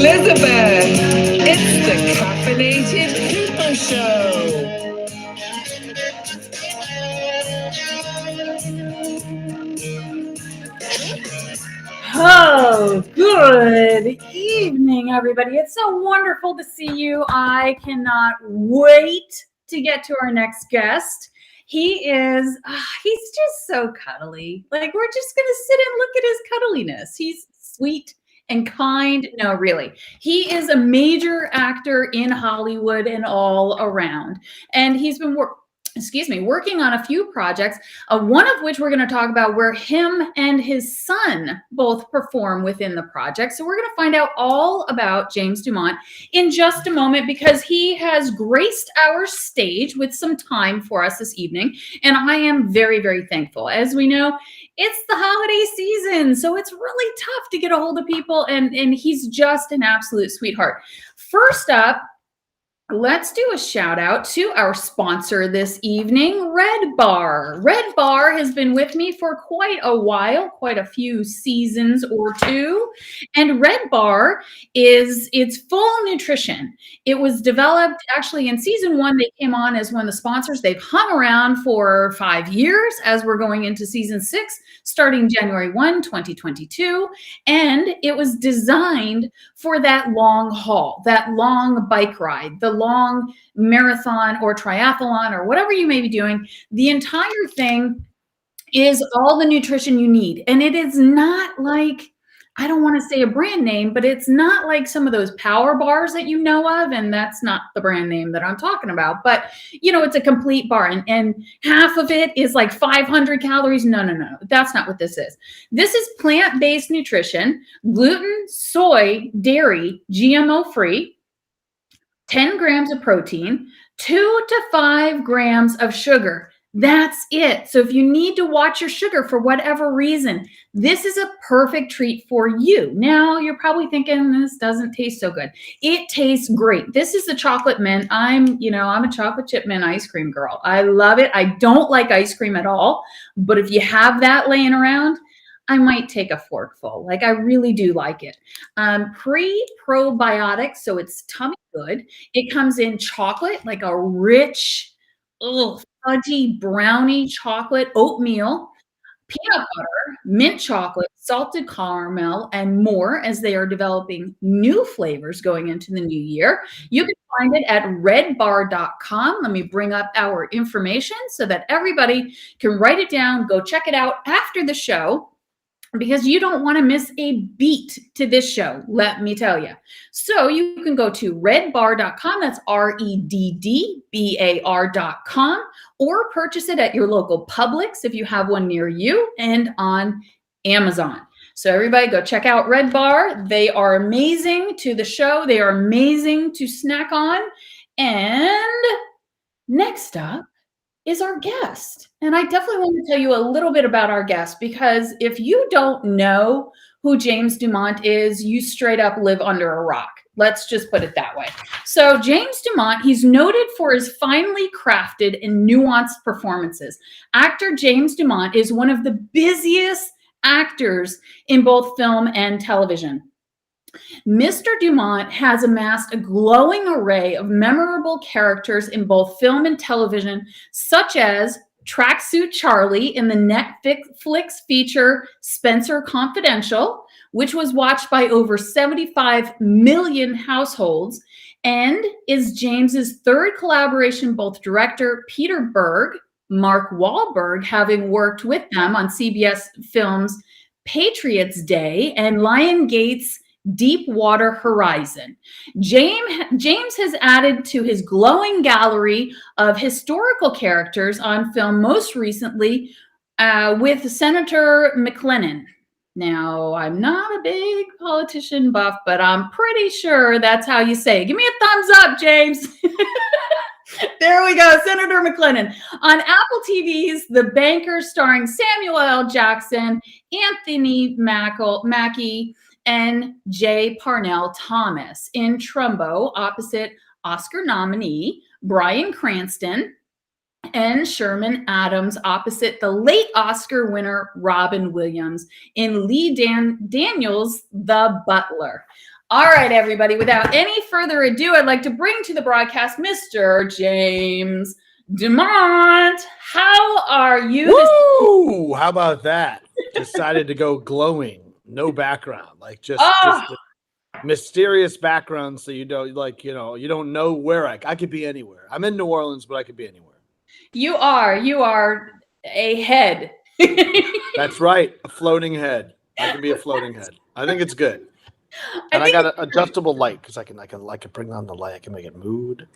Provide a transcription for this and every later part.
Elizabeth, it's the Caffeinated People Show. Oh, good evening, everybody. It's so wonderful to see you. I cannot wait to get to our next guest. He's just so cuddly. Like, we're just going to sit and look at his cuddliness. He's sweet and kind. No, really. He is a major actor in Hollywood and all around. And he's been working on a few projects, one of which we're going to talk about where him and his son both perform within the project. So we're going to find out all about James DuMont in just a moment because he has graced our stage with some time for us this evening. And I am very, very thankful. As we know, it's the holiday season, so it's really tough to get a hold of people. And he's just an absolute sweetheart. First up, let's do a shout out to our sponsor this evening, Red Bar. Red Bar has been with me for quite a while, quite a few seasons or two. And Red Bar it's full nutrition. It was developed actually in season 1. They came on as one of the sponsors. They've hung around for 5 years as we're going into season 6, starting January 1, 2022. And it was designed for that long haul, that long bike ride, the long marathon or triathlon or whatever you may be doing. The entire thing is all the nutrition you need. And it is not like, I don't want to say a brand name, but it's not like some of those power bars that you know of. And that's not the brand name that I'm talking about. But, it's a complete bar. And half of it is like 500 calories. No. That's not what this is. This is plant-based nutrition, gluten, soy, dairy, GMO-free, 10 grams of protein, 2 to 5 grams of sugar. That's it. So if you need to watch your sugar for whatever reason, this is a perfect treat for you. Now, you're probably thinking this doesn't taste so good. It tastes great. This is the chocolate mint. I'm a chocolate chip mint ice cream girl. I love it. I don't like ice cream at all, but if you have that laying around, I might take a forkful. Like, I really do like it. Pre-probiotic, so it's tummy good. It comes in chocolate, like a rich, fudgy brownie chocolate, oatmeal, peanut butter, mint chocolate, salted caramel, and more as they are developing new flavors going into the new year. You can find it at redbar.com. Let me bring up our information so that everybody can write it down, go check it out after the show, because you don't want to miss a beat to this show, let me tell you. So you can go to redbar.com, that's REDDBAR.com, or purchase it at your local Publix if you have one near you, and on Amazon. So everybody go check out Red Bar. They are amazing to the show. They are amazing to snack on. And next up is our guest. And I definitely want to tell you a little bit about our guest, because if you don't know who James DuMont is, you straight up live under a rock. Let's just put it that way. So James DuMont, he's noted for his finely crafted and nuanced performances. Actor James DuMont is one of the busiest actors in both film and television. Mr. DuMont has amassed a glowing array of memorable characters in both film and television, such as Track Suit Charle in the Netflix feature Spenser Confidential, which was watched by over 75 million households, and is James's third collaboration, both director Berg Mark Wahlberg, having worked with them on CBS Films' Patriots Day and Lionsgates' Deepwater Horizon. James has added to his glowing gallery of historical characters on film, most recently with Senator McLennan. Now, I'm not a big politician buff, but I'm pretty sure that's how you say it. Give me a thumbs up, James. There we go, Senator McLennan. On Apple TV's The Banker, starring Samuel L. Jackson, Anthony Mackie, and J. Parnell Thomas. In Trumbo, opposite Oscar nominee Bryan Cranston, and Sherman Adams opposite the late Oscar winner Robin Williams in Lee Daniels' The Butler. All right, everybody. Without any further ado, I'd like to bring to the broadcast Mr. James DuMont. How are you? Woo! How about that? Decided to go glowing, no background, like just a mysterious background, so you don't you don't know where I could be anywhere. I'm in New Orleans, but I could be anywhere. You are a head. That's right, a floating head. I can be a floating head. I think it's good. And I got an adjustable light because I can bring on the light. I can make it mood.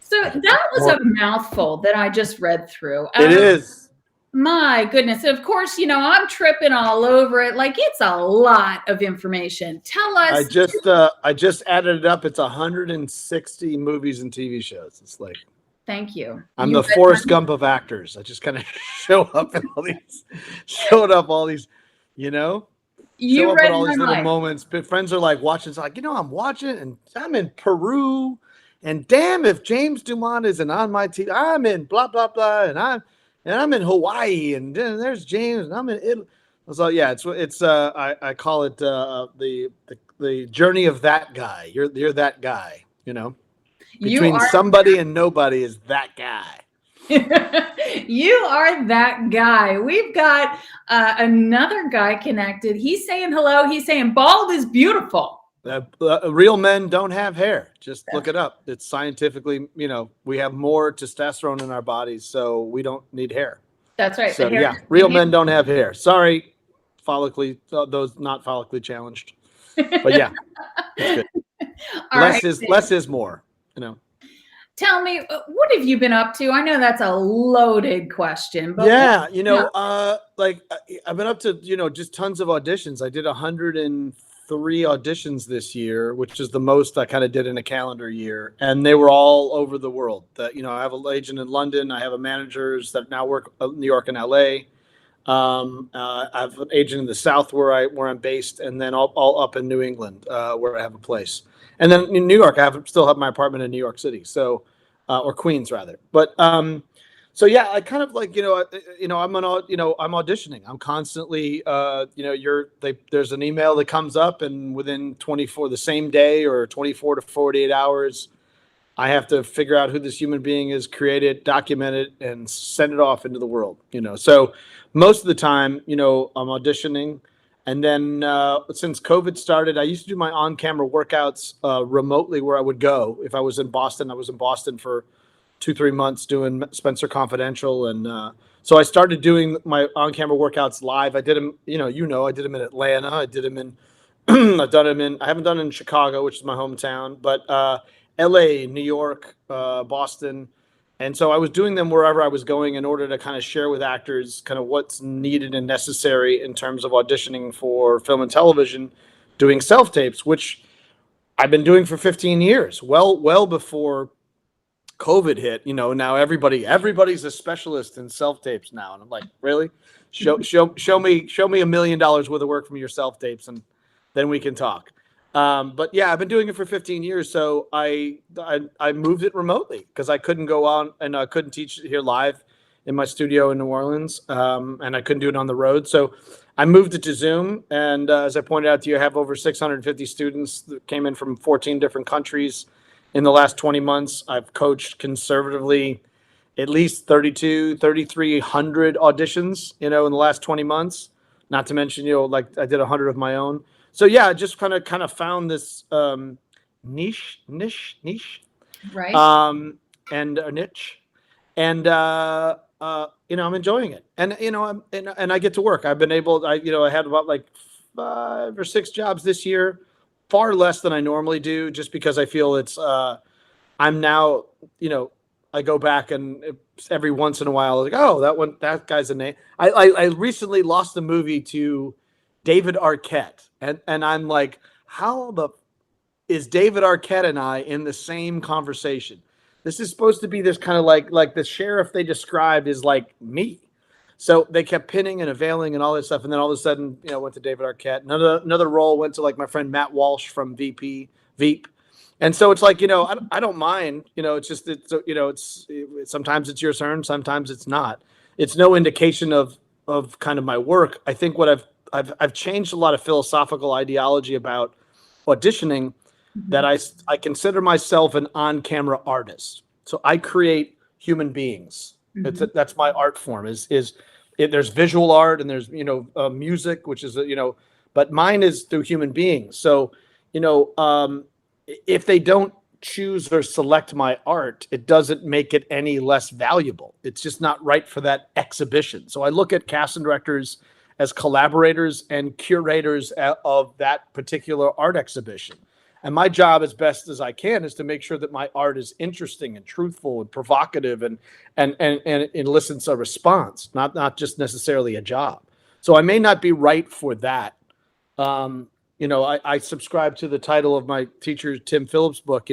So that was a mouthful that I just read through. It is. My goodness. Of course, I'm tripping all over it. Like, it's a lot of information. Tell us. I just added it up. It's 160 movies and TV shows. It's like, thank you. I'm the Forrest Gump of actors. I just kind of show up in all these, You show read up at all these little life. moments. Friends are like watching. It's like, I'm watching and I'm in Peru. And damn, if James DuMont isn't on my TV, I'm in blah, blah, blah. And I'm in Hawaii. And then there's James and I'm in Italy. So yeah, I call it the journey of that guy. You're that guy, Between somebody and nobody is that guy. You are that guy. We've got another guy connected. He's saying hello. He's saying bald is beautiful. Real men don't have hair. Just look it up. It's scientifically, we have more testosterone in our bodies, so we don't need hair. That's right. So yeah, real men don't have hair. Sorry, those not follically challenged. But yeah, it's good. Less is more, Tell me, what have you been up to? I know that's a loaded question, but yeah, I've been up to, just tons of auditions. I did 103 auditions this year, which is the most I kind of did in a calendar year. And they were all over the world. I have an agent in London. I have a managers that now work in New York and LA. I have an agent in the South where I'm based, and then all up in New England, where I have a place. And then in New York, I still have my apartment in New York City, so or Queens rather. But so yeah, I kind of I'm auditioning. I'm constantly there's an email that comes up, and within the same day or 24 to 48 hours, I have to figure out who this human being is, create it, document it, and send it off into the world. So most of the time, I'm auditioning. And then since COVID started, I used to do my on-camera workouts remotely where I would go. If I was in Boston, I was in Boston for 2-3 months doing Spenser Confidential. And so I started doing my on-camera workouts live. I did them, I did them in Atlanta. I did them in, I haven't done it in Chicago, which is my hometown, but LA, New York, Boston. And so I was doing them wherever I was going in order to kind of share with actors kind of what's needed and necessary in terms of auditioning for film and television, doing self-tapes, which I've been doing for 15 years, well before COVID hit. Now everybody's a specialist in self-tapes now. And I'm like, really? Show me $1 million worth of work from your self-tapes, and then we can talk. But yeah, I've been doing it for 15 years. So I moved it remotely because I couldn't go on and I couldn't teach it here live in my studio in New Orleans. And I couldn't do it on the road. So I moved it to Zoom. And as I pointed out to you, I have over 650 students that came in from 14 different countries in the last 20 months. I've coached conservatively at least 3,300 auditions, in the last 20 months, not to mention, like I did 100 of my own. So yeah, I just kind of found this niche, right? And a niche, and I'm enjoying it, and and I get to work. I've been able, I had about like 5 or 6 jobs this year, far less than I normally do, just because I feel it's I'm now I go back and every once in a while, like, oh, that guy's a name. I recently lost a movie to David Arquette. And I'm like, is David Arquette and I in the same conversation? This is supposed to be this kind of like the sheriff they described is like me. So they kept pinning and availing and all this stuff. And then all of a sudden, went to David Arquette. Another role went to like my friend Matt Walsh from Veep. And so it's like, I don't mind, it's just, it's sometimes it's your turn, sometimes it's not. It's no indication of kind of my work. I think what I've changed a lot of philosophical ideology about auditioning that I consider myself an on-camera artist. So I create human beings. That's my art form. There's visual art and there's music, which is but mine is through human beings. So if they don't choose or select my art, it doesn't make it any less valuable. It's just not right for that exhibition. So I look at casting directors as collaborators and curators of that particular art exhibition. And my job, as best as I can, is to make sure that my art is interesting and truthful and provocative and elicits a response, not just necessarily a job. So I may not be right for that. I subscribe to the title of my teacher Tim Phillips' book,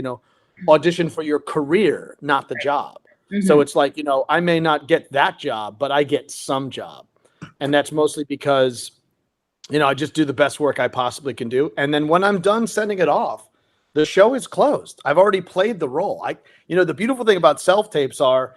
audition for your career, not the job. So it's like, I may not get that job, but I get some job. And that's mostly because I just do the best work I possibly can do. And then when I'm done sending it off, the show is closed. I've already played the role. The beautiful thing about self-tapes are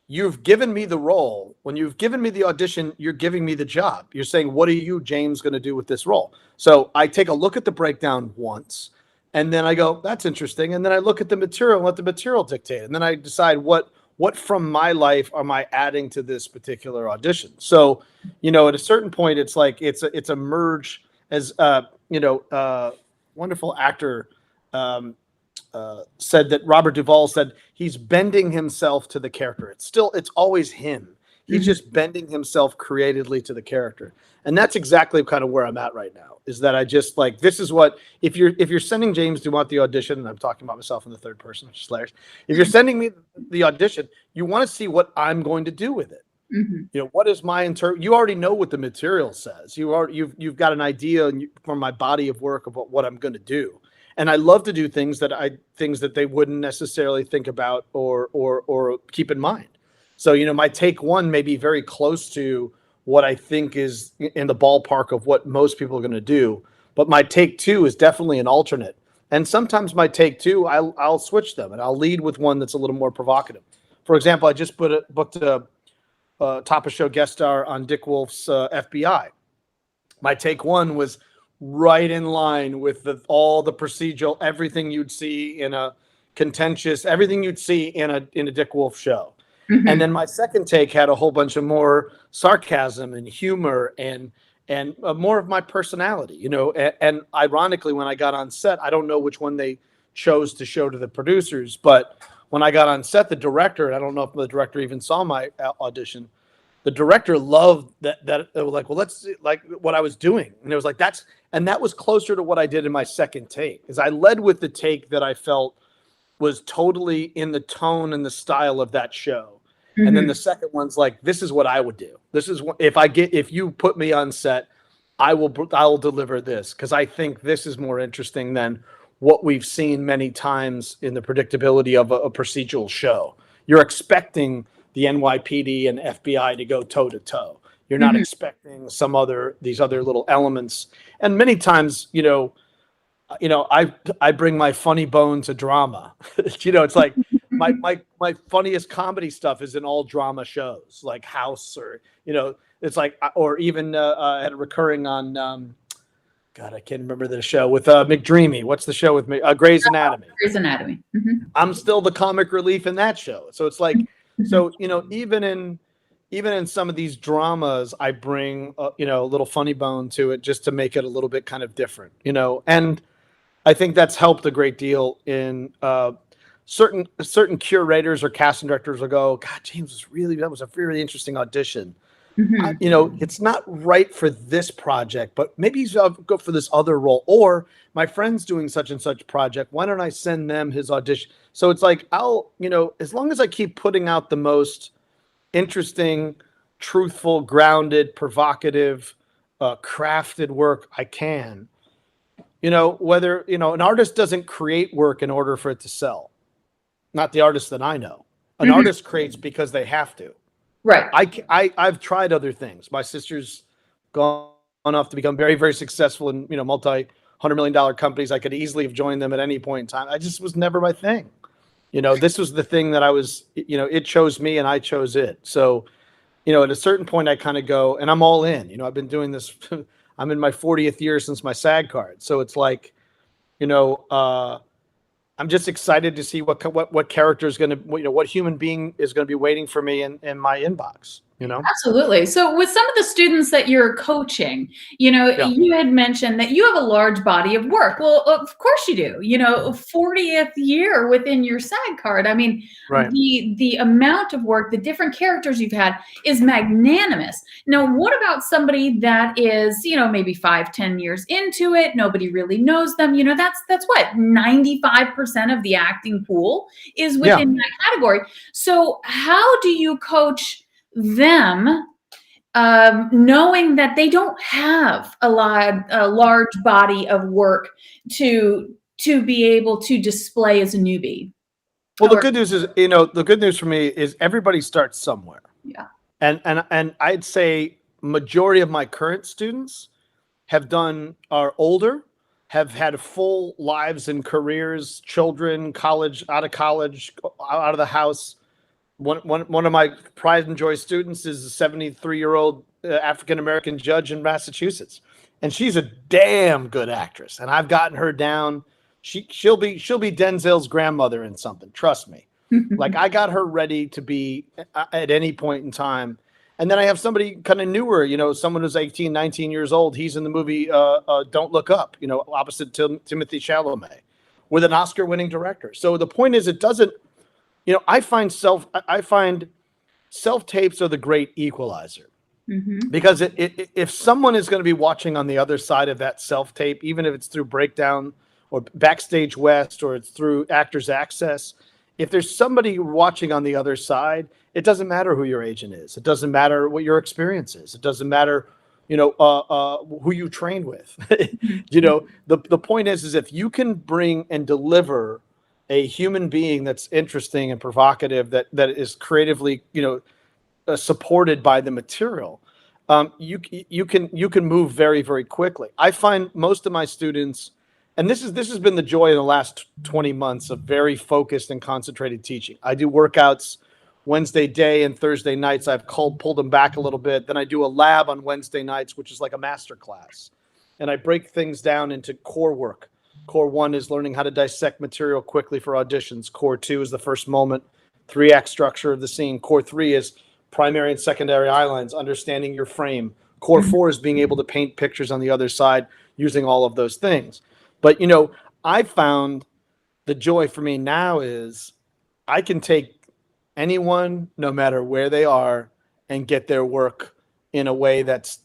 you've given me the role. When you've given me the audition, you're giving me the job. You're saying, what are you, James, going to do with this role? So I take a look at the breakdown once, and then I go, that's interesting. And then I look at the material and let the material dictate. And then I decide what from my life am I adding to this particular audition? So, at a certain point, it's like it's a merge. As wonderful actor said that Robert Duvall said he's bending himself to the character. It's always him. He's just bending himself creatively to the character. And that's exactly kind of where I'm at right now, is that I just like, this is what, if you're sending James DuMont the audition, and I'm talking about myself in the third person, which is hilarious. If you're sending me the audition, you want to see what I'm going to do with it. What is my you already know what the material says. You've got an idea from my body of work of what I'm going to do. And I love to do things that they wouldn't necessarily think about or keep in mind. So, my take one may be very close to what I think is in the ballpark of what most people are going to do. But my take two is definitely an alternate. And sometimes my take two, I'll switch them and I'll lead with one that's a little more provocative. For example, I just booked a top of show guest star on Dick Wolf's FBI. My take one was right in line with all the procedural, everything you'd see in a contentious, everything you'd see in a Dick Wolf show. And then my second take had a whole bunch of more sarcasm and humor and more of my personality, and ironically, when I got on set, I don't know which one they chose to show to the producers, but when I got on set, the director, and I don't know if the director even saw my audition, the director loved that they were like, well, let's see, like what I was doing. And it was like, that was closer to what I did in my second take, is I led with the take that I felt was totally in the tone and the style of that show. And then the second one's like, this is what I would do. This is what, if you put me on set, I will deliver this, because I think this is more interesting than what we've seen many times in the predictability of a procedural show. You're expecting the NYPD and FBI to go toe to toe. You're not expecting these other little elements. And many times, I bring my funny bone to drama. It's like my funniest comedy stuff is in all drama shows like House, or it's like, or even I had a recurring on God, I can't remember the show with McDreamy. What's the show with me? Grey's Anatomy. Grey's Anatomy. I'm still the comic relief in that show. So it's like, even in some of these dramas, I bring a little funny bone to it just to make it a little bit kind of different, and I think that's helped a great deal in certain curators or casting directors will go, God, James that was a really interesting audition. It's not right for this project, but maybe I'll go for this other role, or my friend's doing such and such project. Why don't I send them his audition? So it's like, as long as I keep putting out the most interesting, truthful, grounded, provocative, crafted work I can, whether, an artist doesn't create work in order for it to sell. Not the artist that I know. An artist creates because they have to. Right. I've tried other things. My sister's gone off to become very, very successful in, multi-$100 million companies. I could easily have joined them at any point in time. I just was never my thing. This was the thing that I was, it chose me and I chose it. So, at a certain point I kind of go, and I'm all in, I've been doing this. I'm in my 40th year since my SAG card. So it's like, I'm just excited to see what character is going to, what human being is going to be waiting for me in my inbox. Absolutely. So with some of the students that you're coaching, you had mentioned that you have a large body of work. Well, of course you do. 40th year within your SAG card. I mean, right. the amount of work, the different characters you've had is magnanimous. Now, what about somebody that is, maybe 5-10 years into it? Nobody really knows them. That's what 95% of the acting pool is within that category. So how do you coach them, knowing that they don't have a large body of work to be able to display as a newbie? Well, the good news is, the good news for me is everybody starts somewhere. Yeah. And I'd say majority of my current students are older, have had full lives and careers, children, college, out of the house. One of my pride and joy students is a 73-year-old African-American judge in Massachusetts, and she's a damn good actress. And I've gotten her down. She'll be Denzel's grandmother in something. Trust me. Like, I got her ready to be at any point in time. And then I have somebody kind of newer, someone who's 18, 19 years old. He's in the movie Don't Look Up, opposite Timothy Chalamet, with an Oscar-winning director. So the point is, it doesn't. I find self-tapes are the great equalizer, because if someone is going to be watching on the other side of that self-tape, even if it's through Breakdown or Backstage West or it's through Actors Access, if there's somebody watching on the other side, it doesn't matter who your agent is. It doesn't matter what your experience is. It doesn't matter, who you trained with. The point is if you can bring and deliver a human being that's interesting and provocative, that is creatively, supported by the material, you can move very, very quickly. I find most of my students, and this has been the joy in the last 20 months of very focused and concentrated teaching. I do workouts Wednesday day and Thursday nights. I've pulled them back a little bit. Then I do a lab on Wednesday nights, which is like a master class, and I break things down into core work. Core 1 is learning how to dissect material quickly for auditions. Core 2 is the first moment, 3-act structure of the scene. Core 3 is primary and secondary eyelines, understanding your frame. Core 4 is being able to paint pictures on the other side using all of those things. But, I found the joy for me now is I can take anyone, no matter where they are, and get their work in a way that's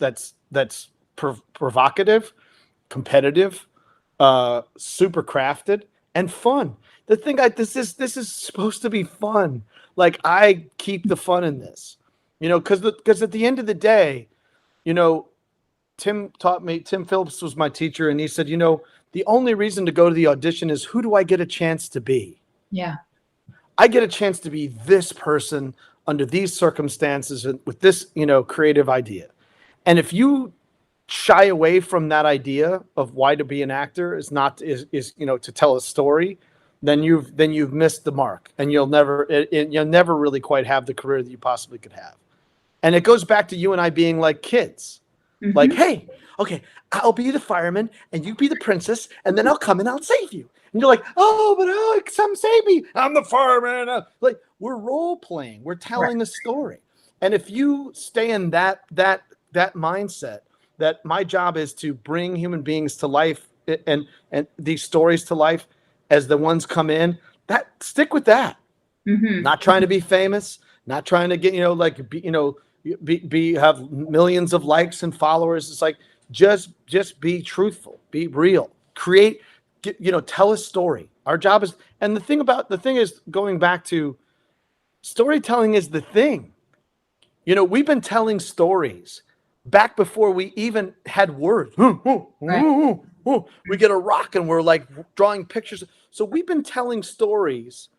provocative, competitive, super crafted, and fun. The thing, this is supposed to be fun. Like, I keep the fun in this, because at the end of the day, Tim Phillips was my teacher, and he said, the only reason to go to the audition is, who do I get a chance to be? Yeah. I get a chance to be this person under these circumstances with this, creative idea. And if you shy away from that idea of why to be an actor is to tell a story, then you've missed the mark, and you'll never really quite have the career that you possibly could have. And it goes back to you and I being like kids, like, hey, okay, I'll be the fireman and you be the princess, and then I'll come and I'll save you. And you're like, oh, but come save me. I'm the fireman. Like, we're role playing. We're telling a story. And if you stay in that mindset, that my job is to bring human beings to life and these stories to life as the ones come in, that stick with that. Not trying to be famous, not trying to get, have millions of likes and followers. It's like, just be truthful, be real, create, tell a story. Our job is, and the thing is, going back to storytelling is the thing. We've been telling stories back before we even had words. Right. We get a rock and we're like drawing pictures. So we've been telling stories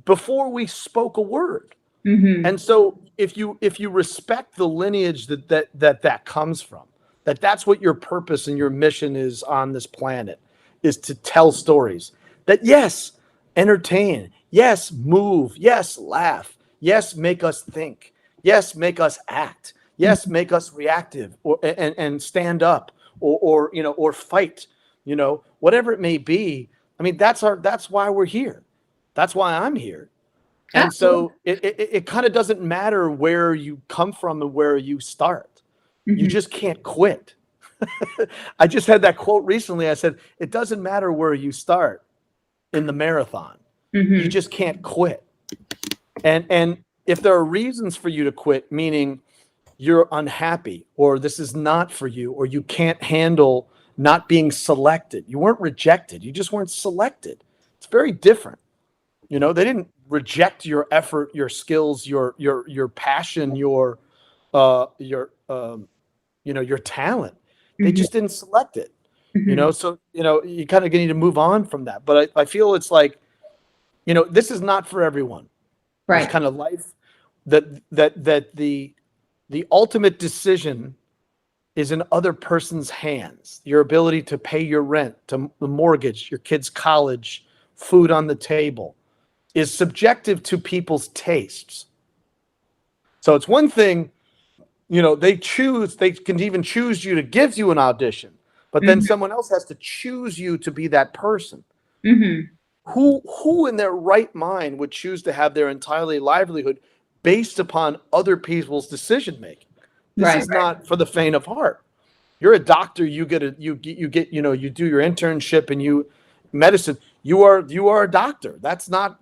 before we spoke a word. And so if you respect the lineage that comes from, that's what your purpose and your mission is on this planet, is to tell stories that, yes, entertain, yes, move, yes, laugh, yes, make us think, yes, make us act, yes, make us reactive and stand up or fight, whatever it may be. I mean, that's why we're here. That's why I'm here. And Absolutely. so it kind of doesn't matter where you come from and where you start. You just can't quit. I just had that quote recently. I said, it doesn't matter where you start in the marathon. You just can't quit. And if there are reasons for you to quit, meaning you're unhappy or this is not for you, or you can't handle not being selected. You weren't rejected. You just weren't selected. It's very different. You know, they didn't reject your effort, your skills, your passion, your talent. They just didn't select it. You know, so you kind of need to move on from that. But I feel it's like, this is not for everyone. Right. This kind of life that the ultimate decision is in other person's hands. Your ability to pay your rent, to the mortgage, your kids' college, food on the table is subjective to people's tastes. So it's one thing, they can even choose you to give you an audition, but then someone else has to choose you to be that person. Who in their right mind would choose to have their entire livelihood based upon other people's decision making? This is not for the faint of heart. You're a doctor. You do your internship and medicine. You are a doctor. It's not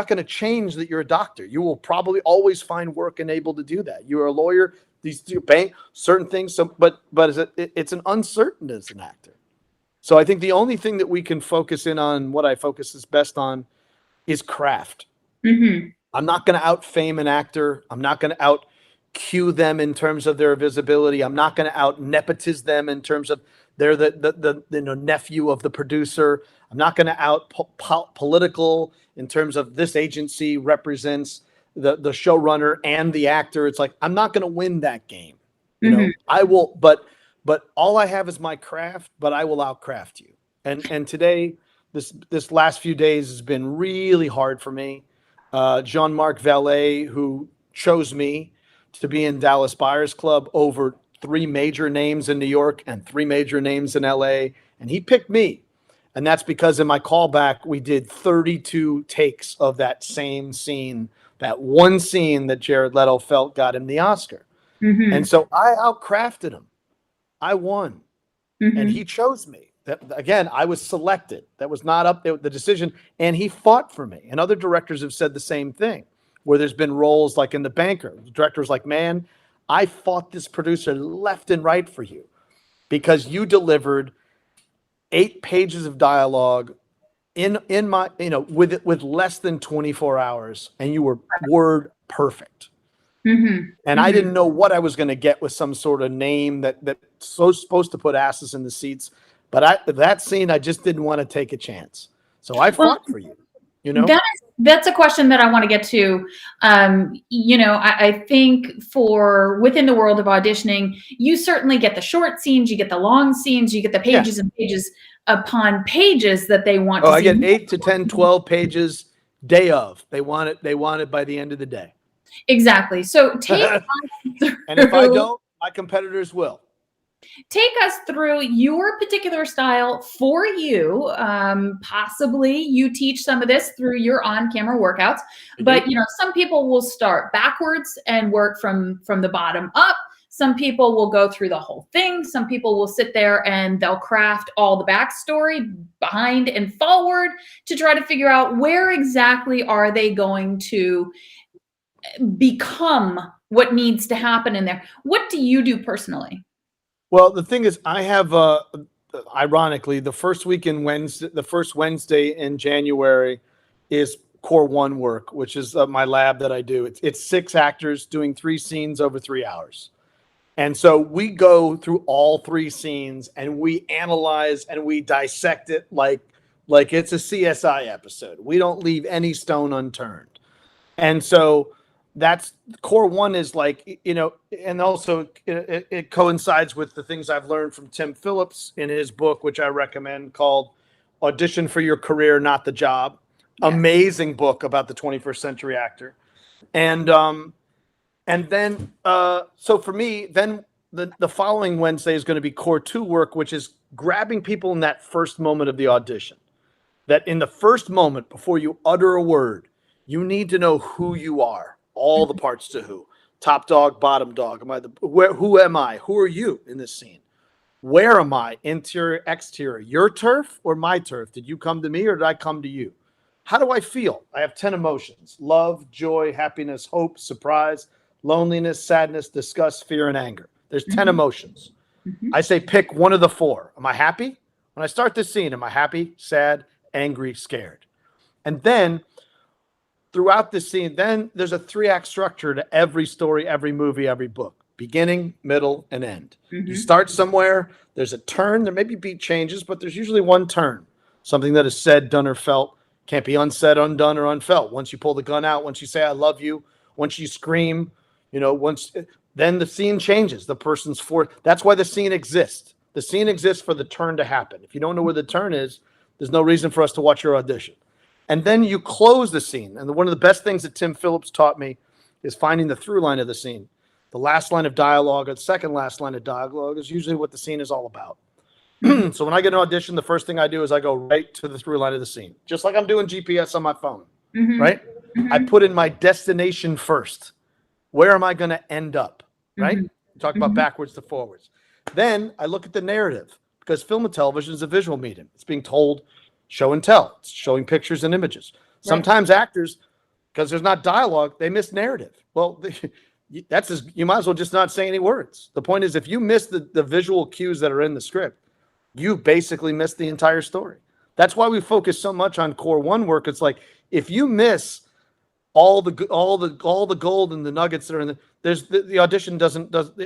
going to change that you're a doctor. You will probably always find work and able to do that. You're a lawyer. These bank certain things. But it's an uncertain as an actor. So I think the only thing that we can focus in on, what I focus is best on, is craft. I'm not going to out fame an actor. I'm not going to out cue them in terms of their visibility. I'm not going to out nepotize them in terms of they're the nephew of the producer. I'm not going to out political in terms of this agency represents the showrunner and the actor. It's like, I'm not going to win that game. I will, but all I have is my craft, but I will outcraft you. And today, this last few days has been really hard for me. Jean-Marc Vallée, who chose me to be in Dallas Buyers Club over 3 major names in New York and 3 major names in LA. And he picked me. And that's because in my callback, we did 32 takes of that same scene, that one scene that Jared Leto felt got him the Oscar. And so I outcrafted him. I won. And he chose me. That, again, I was selected. That was not up there, the decision. And he fought for me. And other directors have said the same thing, where there's been roles like in The Banker. The director's like, man, I fought this producer left and right for you because you delivered 8 pages of dialogue in my, with less than 24 hours, and you were word perfect. And I didn't know what I was going to get with some sort of name that's so supposed to put asses in the seats. But that scene, I just didn't want to take a chance. So I fought for you. That's a question that I want to get to. I think for within the world of auditioning, you certainly get the short scenes, you get the long scenes, you get the pages and pages upon pages that they want to see. I get 8 to 10, 12 pages day of. They want it by the end of the day. Exactly. So take us through, and if I don't, my competitors will. Take us through your particular style for you. Possibly you teach some of this through your on-camera workouts, but some people will start backwards and work from the bottom up. Some people will go through the whole thing. Some people will sit there and they'll craft all the backstory behind and forward to try to figure out where exactly are they going to become what needs to happen in there. What do you do personally? Well, the thing is, I have, ironically, the first Wednesday in January is Core 1 work, which is my lab that I do. It's 6 actors doing 3 scenes over 3 hours. And so we go through all 3 scenes and we analyze and we dissect it like it's a CSI episode. We don't leave any stone unturned. And so that's Core 1 is like, and also it coincides with the things I've learned from Tim Phillips in his book, which I recommend, called Audition for Your Career, Not the Job. Yes. Amazing book about the 21st century actor. And then, so for me, then the following Wednesday is going to be Core 2 work, which is grabbing people in that first moment of the audition. that in the first moment before you utter a word, you need to know who you are, all the parts to who. Top dog, bottom dog. Who am I? Who are you in this scene? Where am I? Interior, exterior. Your turf or my turf? Did you come to me or did I come to you? How do I feel? I have 10 emotions: love, joy, happiness, hope, surprise, loneliness, sadness, disgust, fear, and anger. There's 10 emotions. I say pick one of the 4. Am I happy? When I start this scene, am I happy, sad, angry, scared? And then throughout the scene, then there's a 3-act structure to every story, every movie, every book. Beginning, middle, and end. You start somewhere, there's a turn, there may be beat changes, but there's usually one turn. Something that is said, done, or felt can't be unsaid, undone, or unfelt. Once you pull the gun out, once you say, I love you, once you scream, then the scene changes. The person's for. That's why the scene exists. The scene exists for the turn to happen. If you don't know where the turn is, there's no reason for us to watch your audition. And then you close the scene. And one of the best things that Tim Phillips taught me is finding the through line of the scene. The last line of dialogue or the second last line of dialogue is usually what the scene is all about. So when I get an audition, the first thing I do is I go right to the through line of the scene, just like I'm doing GPS on my phone, right? I put in my destination first. Where am I going to end up, right? Talk about backwards to forwards. Then I look at the narrative, because film and television is a visual medium. It's being told show and tell. It's showing pictures and images. Sometimes actors, because there's not dialogue, they miss narrative. Well, you might as well just not say any words. The point is, if you miss the visual cues that are in the script, you basically missed the entire story. That's why we focus so much on core 1 work. It's like, if you miss all the gold and the nuggets that are in the audition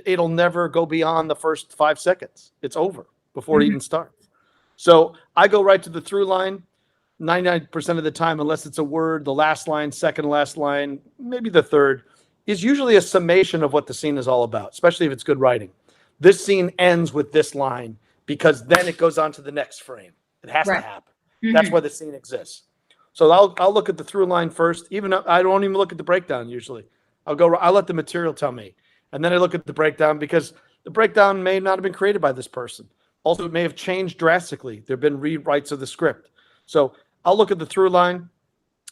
it'll never go beyond the first 5 seconds. It's over before it even starts. So I go right to the through line 99% of the time, unless it's a word. The last line, second last line, maybe the third, is usually a summation of what the scene is all about, especially if it's good writing. This scene ends with this line, because then it goes on to the next frame. It has to happen. That's why the scene exists. So I'll look at the through line first. Even I don't even look at the breakdown usually. I'll let the material tell me, and then I look at the breakdown, because the breakdown may not have been created by this person. Also, it may have changed drastically. There have been rewrites of the script. So I'll look at the through line,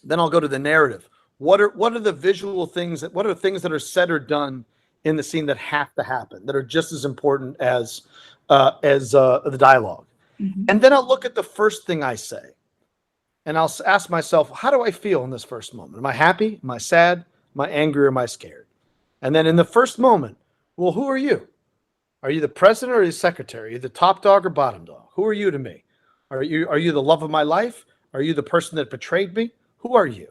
then I'll go to the narrative. What are the visual things? What are the things that are said or done in the scene that have to happen, that are just as important as the dialogue? And then I'll look at the first thing I say, and I'll ask myself, how do I feel in this first moment? Am I happy? Am I sad? Am I angry? Or am I scared? And then in the first moment, well, who are you? Are you the president or the secretary? Are you the top dog or bottom dog? Who are you to me? Are you the love of my life? Are you the person that betrayed me? Who are you?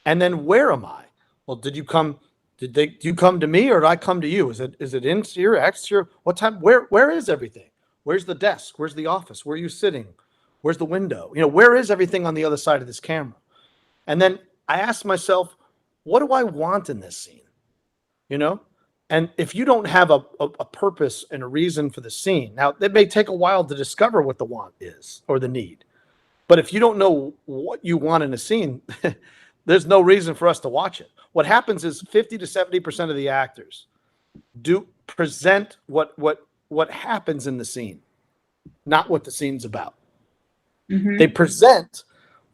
And then where am I? Well, did you come to me, or did I come to you? Is it interior, exterior? What time? Where is everything? Where's the desk? Where's the office? Where are you sitting? Where's the window? Where is everything on the other side of this camera? And then I ask myself, what do I want in this scene? And if you don't have a purpose and a reason for the scene, now it may take a while to discover what the want is or the need. But if you don't know what you want in a scene, there's no reason for us to watch it. What happens is 50 to 70% of the actors do present what happens in the scene, not what the scene's about. They present,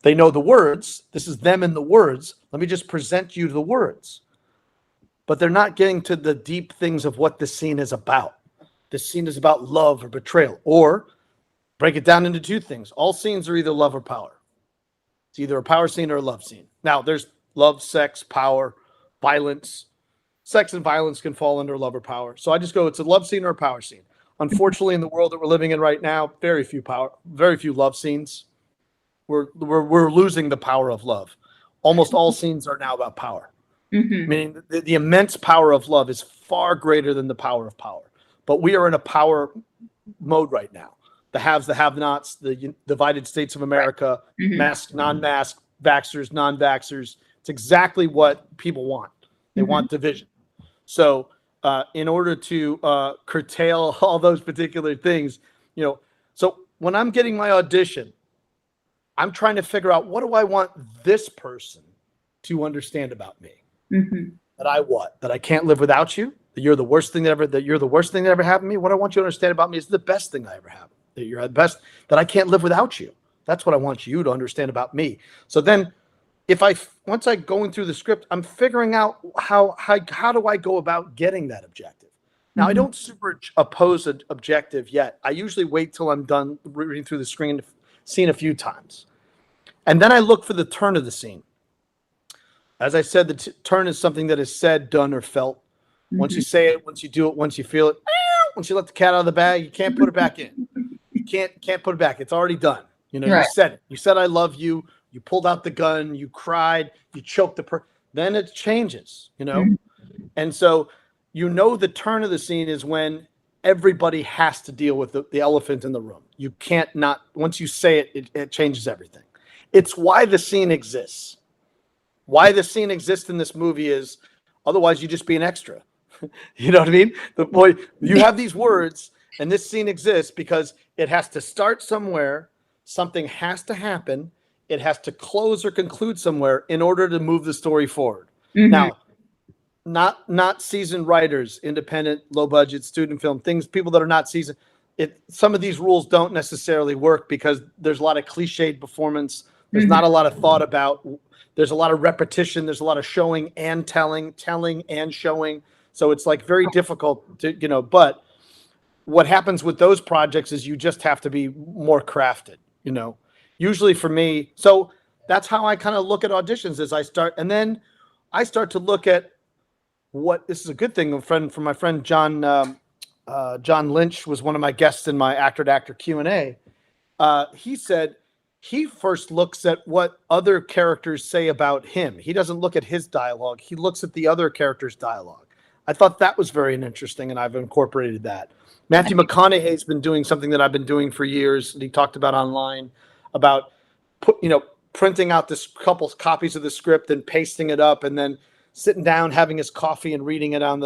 they know the words. This is them in the words. Let me just present you the words. But they're not getting to the deep things of what the scene is about. The scene is about love or betrayal, or break it down into 2 things. All scenes are either love or power. It's either a power scene or a love scene. Now, there's love, sex, power, violence. Sex and violence can fall under love or power. So I just go, it's a love scene or a power scene. Unfortunately, in the world that we're living in right now, very few love scenes. We're losing the power of love. Almost all scenes are now about power. Meaning the immense power of love is far greater than the power of power. But we are in a power mode right now. The haves, the have-nots, the divided states of America, masked, non-masked, vaxxers, non-vaxxers. It's exactly what people want. They want division. So in order to curtail all those particular things, so when I'm getting my audition, I'm trying to figure out, what do I want this person to understand about me? That I can't live without you, that you're the worst thing that ever happened to me. What I want you to understand about me is the best thing I ever have. That you're the best, that I can't live without you, That's what I want you to understand about me. So then once I going through the script, I'm figuring out how do I go about getting that objective. Now, I don't superimpose an objective yet. I usually wait till I'm done reading through the scene a few times. And then I look for the turn of the scene. As I said, the turn is something that is said, done, or felt. Once you say it, once you do it, once you feel it, once you let the cat out of the bag, you can't put it back in. You can't put it back. It's already done. You know, right. You said it. You said, I love you. You pulled out the gun. You cried. You choked then it changes, you know? And so, you know, the turn of the scene is when everybody has to deal with the elephant in the room. You can't not, once you say it, it changes everything. It's why the scene exists. Why the scene exists in this movie is otherwise you just be an extra. You know what I mean? You have these words and this scene exists because it has to start somewhere. Something has to happen. It has to close or conclude somewhere in order to move the story forward. Now, not seasoned writers, independent, low budget student film people that are not seasoned. Some of these rules don't necessarily work because there's a lot of cliched performance. There's not a lot of thought about. There's a lot of repetition. There's a lot of showing and telling and showing. So it's like very difficult to, you know, but what happens with those projects is you just have to be more crafted, you know, usually for me. So that's how I kind of look at auditions as I start. And then I start to look at this is a good thing. From my friend, John Lynch was one of my guests in my actor to actor Q&A. He said, he first looks at what other characters say about him. He doesn't look at his dialogue. He looks at the other character's dialogue. I thought that was very interesting, and I've incorporated that. Matthew McConaughey's been doing something that I've been doing for years, and he talked about online, about printing out this couple copies of the script and pasting it up, and then sitting down, having his coffee and reading it on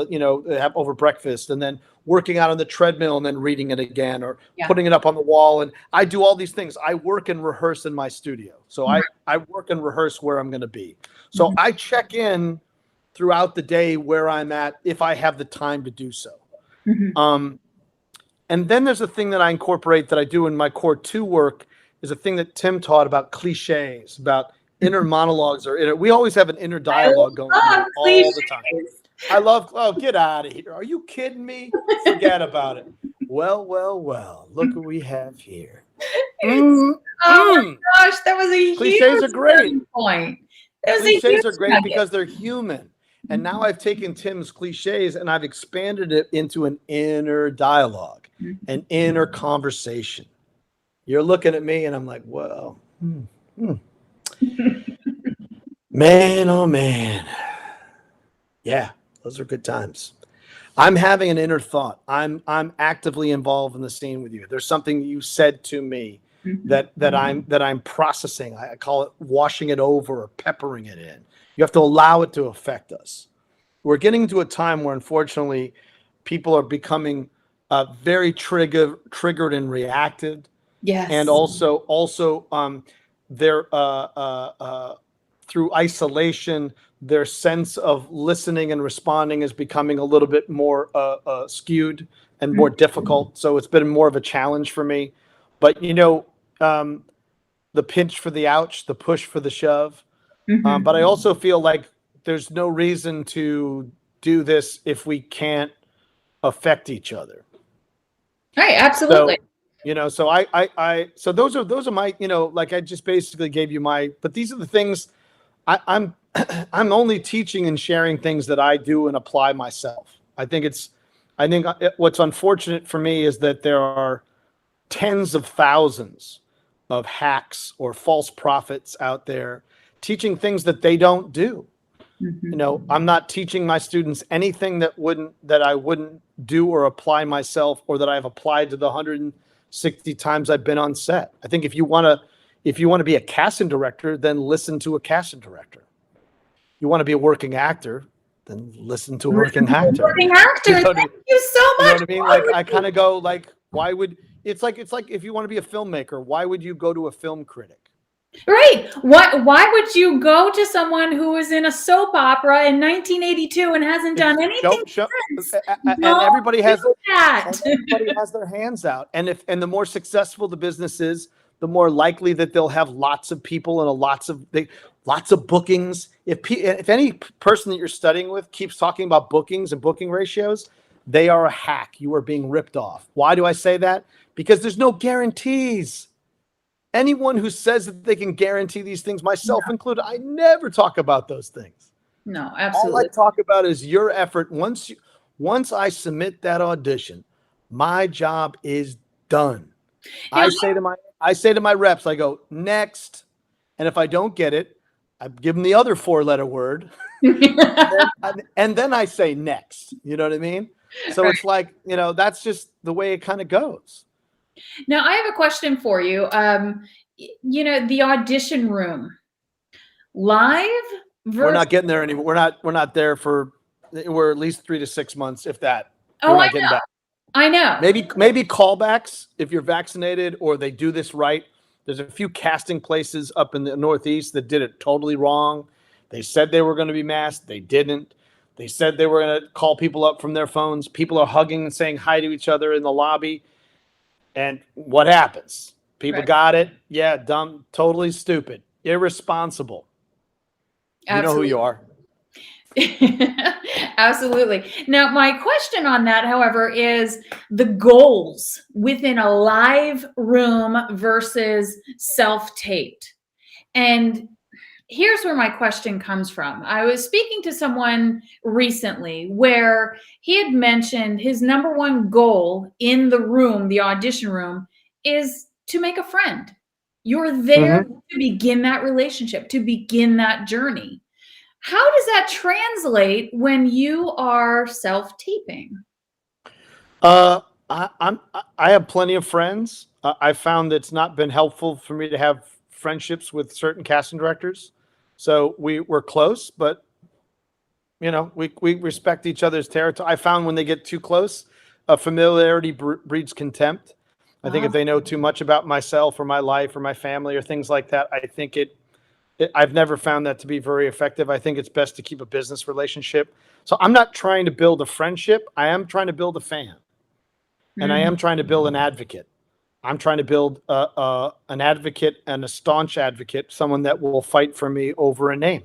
over breakfast, and then working out on the treadmill and then reading it again, or putting it up on the wall. And I do all these things. I work and rehearse in my studio. So I work and rehearse where I'm going to be. So I check in throughout the day where I'm at, if I have the time to do so. And then there's a thing that I incorporate that I do in my core 2 work is a thing that Tim taught about cliches, about inner monologues we always have an inner dialogue going on all the time. I love, get out of here. Are you kidding me? Forget about it. Well, look what we have here. Oh my gosh, that was a cliches are great. Point. Cliches are great because they're human. And now I've taken Tim's cliches and I've expanded it into an inner dialogue, an inner conversation. You're looking at me and I'm like, well, man, oh man. Yeah, those are good times. I'm having an inner thought. I'm actively involved in the scene with you. There's something you said to me that I'm processing. I call it washing it over or peppering it in. You have to allow it to affect us. We're getting to a time where, unfortunately, people are becoming very triggered and reactive. Yes. And also they're through isolation, their sense of listening and responding is becoming a little bit more skewed and more difficult. So it's been more of a challenge for me. But, the pinch for the ouch, the push for the shove. But I also feel like there's no reason to do this if we can't affect each other. Right, absolutely. So, so those are my, like I just basically gave you but these are the things I'm only teaching and sharing things that I do and apply myself. I think what's unfortunate for me is that there are tens of thousands of hacks or false prophets out there teaching things that they don't do. I'm not teaching my students anything that I wouldn't do or apply myself, or that I've applied to the 160 times I've been on set. I think if you want to be a casting director, then listen to a casting director. You want to be a working actor, then listen to a working actor. Working actor. Thank you so much. You know what I mean? Like I kind of go like, why would it's like if you want to be a filmmaker, why would you go to a film critic? Right. Why would you go to someone who was in a soap opera in 1982 and hasn't done anything since? And everybody has their hands out. And the more successful the business is, the more likely that they'll have lots of people and lots of bookings. If any person that you're studying with keeps talking about bookings and booking ratios, they are a hack. You are being ripped off. Why do I say that? Because there's no guarantees. Anyone who says that they can guarantee these things, myself included, I never talk about those things. No, absolutely. All I talk about is your effort. Once I submit that audition, my job is done. Now, I say to my reps, I go, next. And if I don't get it, I give them the other 4-letter word. and then I say next. You know what I mean? So It's like, that's just the way it kind of goes. Now, I have a question for you. The audition room, live versus... We're not getting there anymore. We're not there we're at least 3 to 6 months, if that. Oh, I know. I know. Maybe callbacks if you're vaccinated or they do this right. There's a few casting places up in the Northeast that did it totally wrong. They said they were going to be masked. They didn't. They said they were going to call people up from their phones. People are hugging and saying hi to each other in the lobby. And what happens? People got it. Yeah, dumb, totally stupid, irresponsible. Absolutely. You know who you are. Absolutely. Now, my question on that, however, is the goals within a live room versus self-taped. And here's where my question comes from. I was speaking to someone recently where he had mentioned his number one goal in the room, the audition room, is to make a friend. You're there to begin that relationship, to begin that journey. How does that translate when you are self-taping? I have plenty of friends. I found it's not been helpful for me to have friendships with certain casting directors. So we're close, but we respect each other's territory. I found when they get too close, familiarity breeds contempt. I think if they know too much about myself or my life or my family or things like that, I think I've never found that to be very effective. I think it's best to keep a business relationship. So I'm not trying to build a friendship. I am trying to build a fan. And I am trying to build an advocate. I'm trying to build an advocate and a staunch advocate, someone that will fight for me over a name.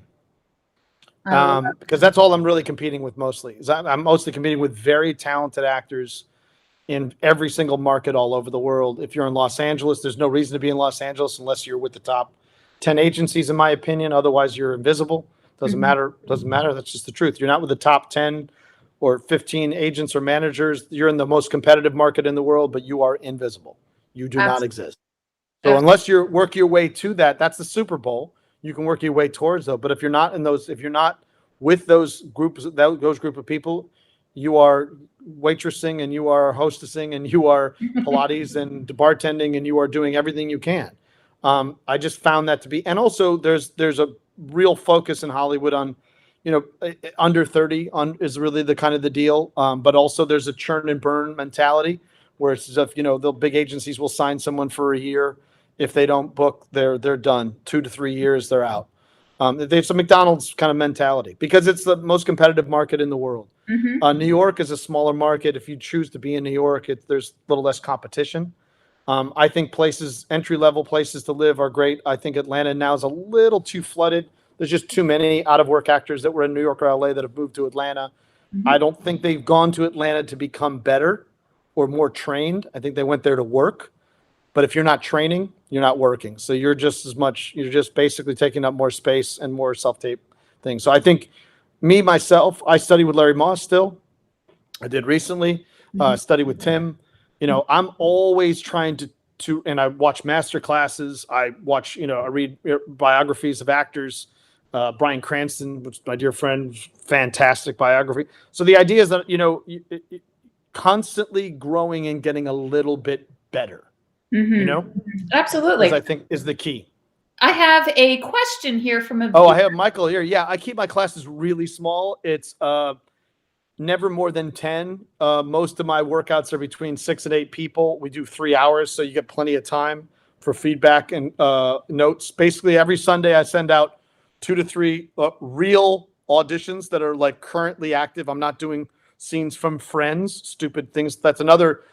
Because that's all I'm really competing with mostly. Is I'm mostly competing with very talented actors in every single market all over the world. If you're in Los Angeles, there's no reason to be in Los Angeles unless you're with the top 10 agencies, in my opinion. Otherwise, you're invisible. Doesn't matter. Doesn't matter. That's just the truth. You're not with the top 10 or 15 agents or managers. You're in the most competitive market in the world, but you are invisible. You do not exist. So unless you work your way to that, that's the Super Bowl. You can work your way towards though. But if you're not with those group of people, you are waitressing and you are hostessing and you are Pilates and bartending and you are doing everything you can. I just found that to be, and also there's a real focus in Hollywood on, under 30 is really the kind of the deal. But also there's a churn and burn mentality where it's as if, the big agencies will sign someone for a year. If they don't book, they're done. 2 to 3 years, they're out. They have some McDonald's kind of mentality because it's the most competitive market in the world. New York is a smaller market. If you choose to be in New York, there's a little less competition. I think entry-level places to live are great. I think Atlanta now is a little too flooded. There's just too many out-of-work actors that were in New York or LA that have moved to Atlanta. I don't think they've gone to Atlanta to become better or more trained. I think they went there to work. But if you're not training, you're not working. So you're just basically taking up more space and more self-tape things. So I think myself, I study with Larry Moss still. I did recently study with Tim. I'm always trying to, and I watch master classes. I watch, I read biographies of actors. Bryan Cranston, which is my dear friend, fantastic biography. So the idea is that, constantly growing and getting a little bit better. Absolutely. Which I think is the key. I have a question here from a I have Michael here. Yeah, I keep my classes really small. It's never more than 10. Most of my workouts are between 6 and 8 people. We do 3 hours, so you get plenty of time for feedback and notes. Basically, every Sunday I send out 2 to 3 real auditions that are like currently active. I'm not doing scenes from Friends, stupid things. That's another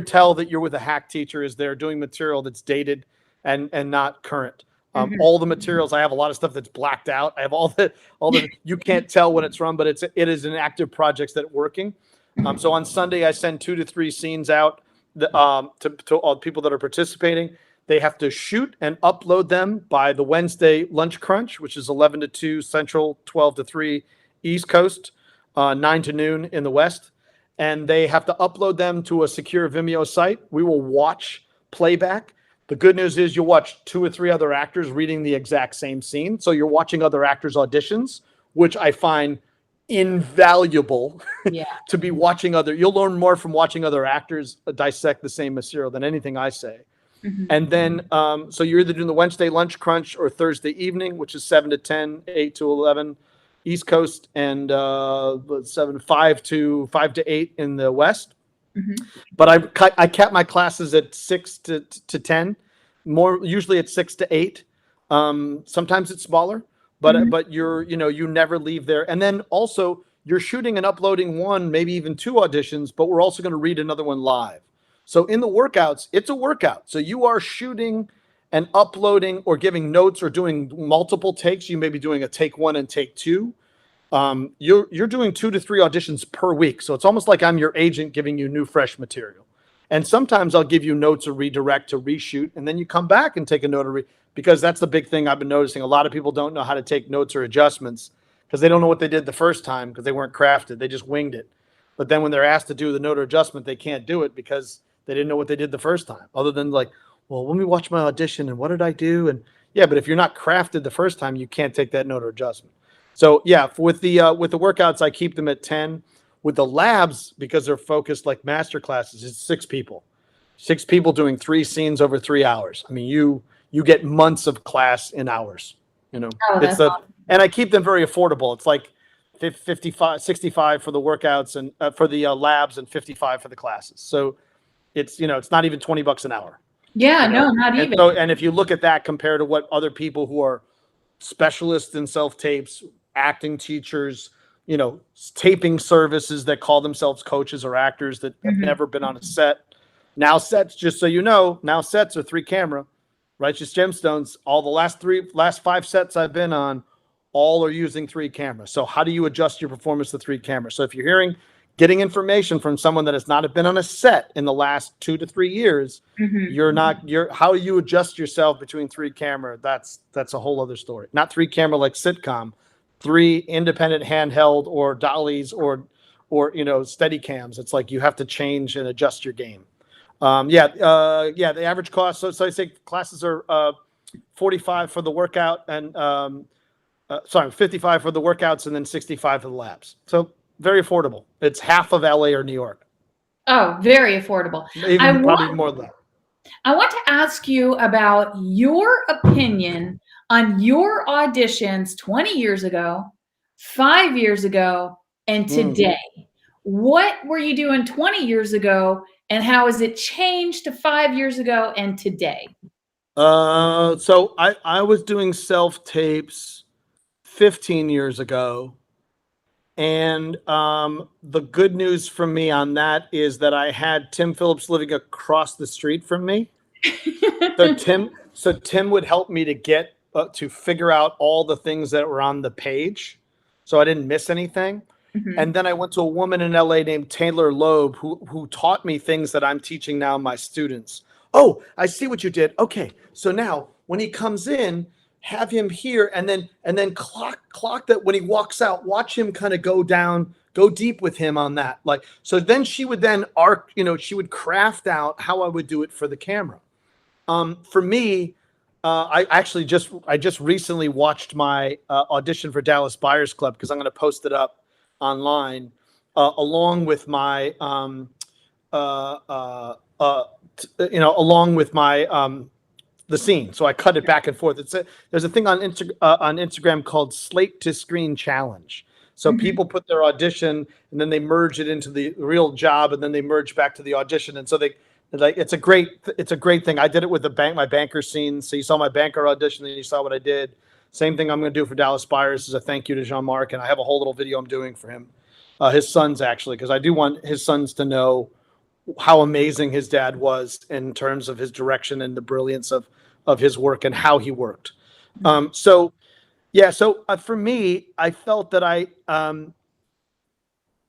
tell that you're with a hack teacher is they're doing material that's dated and not current. Mhm. All the materials, I have a lot of stuff that's blacked out. I have all the you can't tell when it's from, but it is an active project that's working. So on Sunday, I send 2 to 3 scenes out to all people that are participating. They have to shoot and upload them by the Wednesday lunch crunch, which is 11 to 2 Central, 12 to 3 East Coast, 9 to noon in the West. And they have to upload them to a secure Vimeo site. We will watch playback. The good news is you'll watch 2 or 3 other actors reading the exact same scene. So you're watching other actors' auditions, which I find invaluable to be watching you'll learn more from watching other actors dissect the same material than anything I say. Mhm. And then, so you're either doing the Wednesday lunch crunch or Thursday evening, which is 7 to 10, 8 to 11 East Coast, and 5 to 8 in the West. Mhm. But I kept my classes at 6 to 10, usually at 6 to 8. Sometimes it's smaller, but you never leave there. And then also you're shooting and uploading 1, maybe even 2 auditions, but we're also going to read another one live. So in the workouts, it's a workout. So you are shooting and uploading or giving notes or doing multiple takes. You may be doing a take 1 and take 2. You're doing 2 to 3 auditions per week. So it's almost like I'm your agent giving you new, fresh material. And sometimes I'll give you notes or redirect to reshoot, and then you come back and take a note because that's the big thing I've been noticing. A lot of people don't know how to take notes or adjustments because they don't know what they did the first time because they weren't crafted. They just winged it. But then when they're asked to do the note or adjustment, they can't do it because they didn't know what they did the first time, other than like, well, let me watch my audition and what did I do? And yeah, but if you're not crafted the first time, you can't take that note or adjustment. So yeah, with the workouts, I keep them at 10. With the labs, because they're focused like master classes, it's 6 people. 6 people doing 3 scenes over 3 hours. I mean, you get months of class in hours. Oh, it's that's awesome. And I keep them very affordable. It's like 65 for the workouts and for the labs and 55 for the classes. So it's it's not even $20 an hour. Yeah, no, not even. And if you look at that compared to what other people who are specialists in self-tapes, acting teachers, taping services that call themselves coaches or actors that have never been on a set. Now sets, just so you know, now sets are 3 camera, Righteous Gemstones. All the last 5 sets I've been on, all are using 3 cameras. So how do you adjust your performance to 3 cameras? So if you're getting information from someone that has not been on a set in the last 2 to 3 years, how you adjust yourself between 3 camera, that's a whole other story. Not 3 camera like sitcom, 3 independent handheld or dollies or steady cams. It's like you have to change and adjust your game. The average cost. So I say classes are 45 for the workout and 55 for the workouts and then 65 for the labs. So very affordable. It's half of LA or New York. Oh, very affordable. Probably more than that. I want to ask you about your opinion on your auditions 20 years ago, 5 years ago, and today. What were you doing 20 years ago, and how has it changed to 5 years ago and today? So I was doing self-tapes 15 years ago. And the good news for me on that is that I had Tim Phillips living across the street from me. So Tim would help me to get to figure out all the things that were on the page, so I didn't miss anything. And then I went to a woman in LA named Taylor Loeb who taught me things that I'm teaching now my students. Oh, I see what you did. Okay, so now when he comes in, have him here, and then clock that when he walks out, watch him kind of go deep with him on that. Like, so then she would she would craft out how I would do it for the camera. For me, I just recently watched my audition for Dallas Buyers Club because I'm going to post it up online along with my the scene. So I cut it back and forth. There's a thing on Instagram called Slate to Screen Challenge. So people put their audition and then they merge it into the real job and then they merge back to the audition. And so it's a great thing. I did it with my banker scene. So you saw my banker audition and you saw what I did. Same thing I'm going to do for Dallas Buyers as a thank you to Jean-Marc. And I have a whole little video I'm doing for him. His sons, actually, because I do want his sons to know how amazing his dad was in terms of his direction and the brilliance of of his work and how he worked. For me, I felt that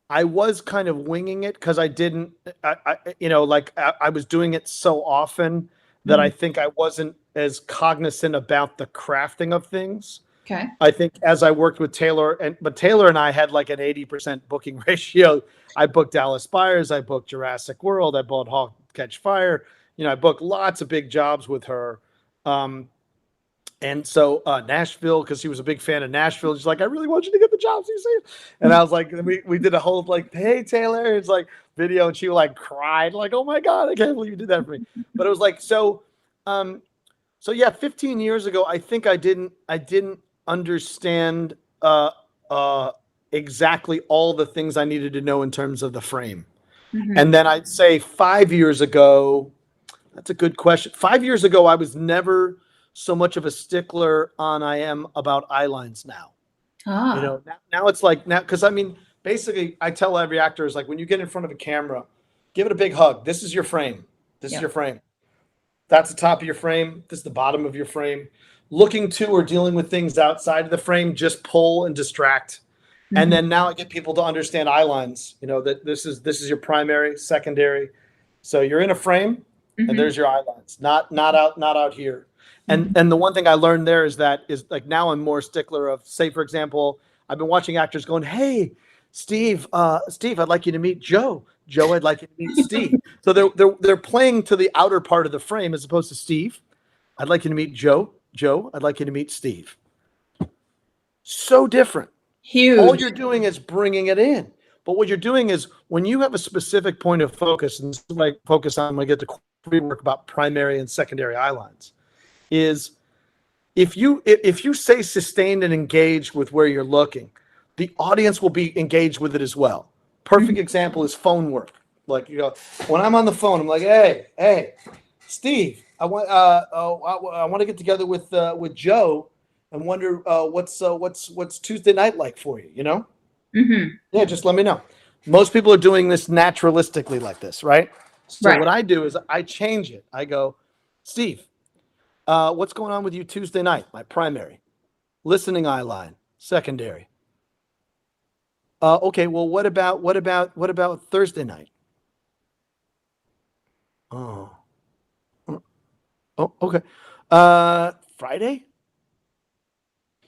I was kind of winging it because I didn't, I was doing it so often that I think I wasn't as cognizant about the crafting of things. Okay. I think as I worked with Taylor, but Taylor and I had like an 80% booking ratio. I booked Dallas Buyers, I booked Jurassic World, I booked Hawk Catch Fire. I booked lots of big jobs with her. And so Nashville, because he was a big fan of Nashville, he's like, I really want you to get the jobs. You see? And I was like, we did a whole like, hey Taylor, it's like video, and she like cried, like, oh my God, I can't believe you did that for me. But it was like 15 years ago, I think I didn't understand exactly all the things I needed to know in terms of the frame. And then I'd say 5 years ago, that's a good question. 5 years ago, I was never so much of a stickler on I am about eye lines now. Now it's like, because I mean, basically I tell every actor is like, when you get in front of a camera, give it a big hug. This is your frame. This is your frame. That's the top of your frame. This is the bottom of your frame. Looking to or dealing with things outside of the frame, just pull and distract. And then now I get people to understand eye lines, that this is your primary, secondary. So you're in a frame and there's your eye lines, not out here. And the one thing I learned there is like now I'm more stickler of, say, for example, I've been watching actors going, hey, Steve, I'd like you to meet Joe. Joe, I'd like you to meet Steve. So they're playing to the outer part of the frame as opposed to Steve. I'd like you to meet Joe. Joe, I'd like you to meet Steve. So different. Huge. All you're doing is bringing it in. But what you're doing is when you have a specific point of focus, and this is what I focus on when I get to work about primary and secondary eye lines, is if you say sustained and engaged with where you're looking, the audience will be engaged with it as well. Perfect example is phone work. Like, when I'm on the phone, I'm like, hey, Steve, I want to get together with Joe and wonder what's Tuesday night like for you, Yeah, just let me know. Most people are doing this naturalistically like this, right? So what I do is I change it. I go, Steve, what's going on with you Tuesday night? My primary. Listening eye line, secondary. Okay, well, what about Thursday night? Oh, okay. Friday?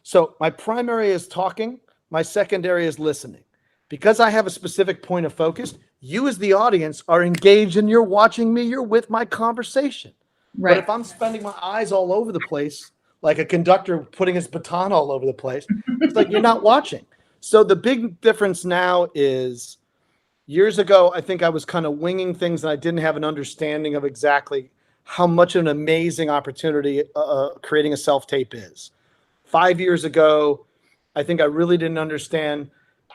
So my primary is talking. My secondary is listening. Because I have a specific point of focus, you as the audience are engaged and you're watching me. You're with my conversation. Right. But if I'm spending my eyes all over the place, like a conductor putting his baton all over the place, it's like you're not watching. So the big difference now is years ago, I think I was kind of winging things and I didn't have an understanding of exactly how much an amazing opportunity creating a self-tape is. 5 years ago, I think I really didn't understand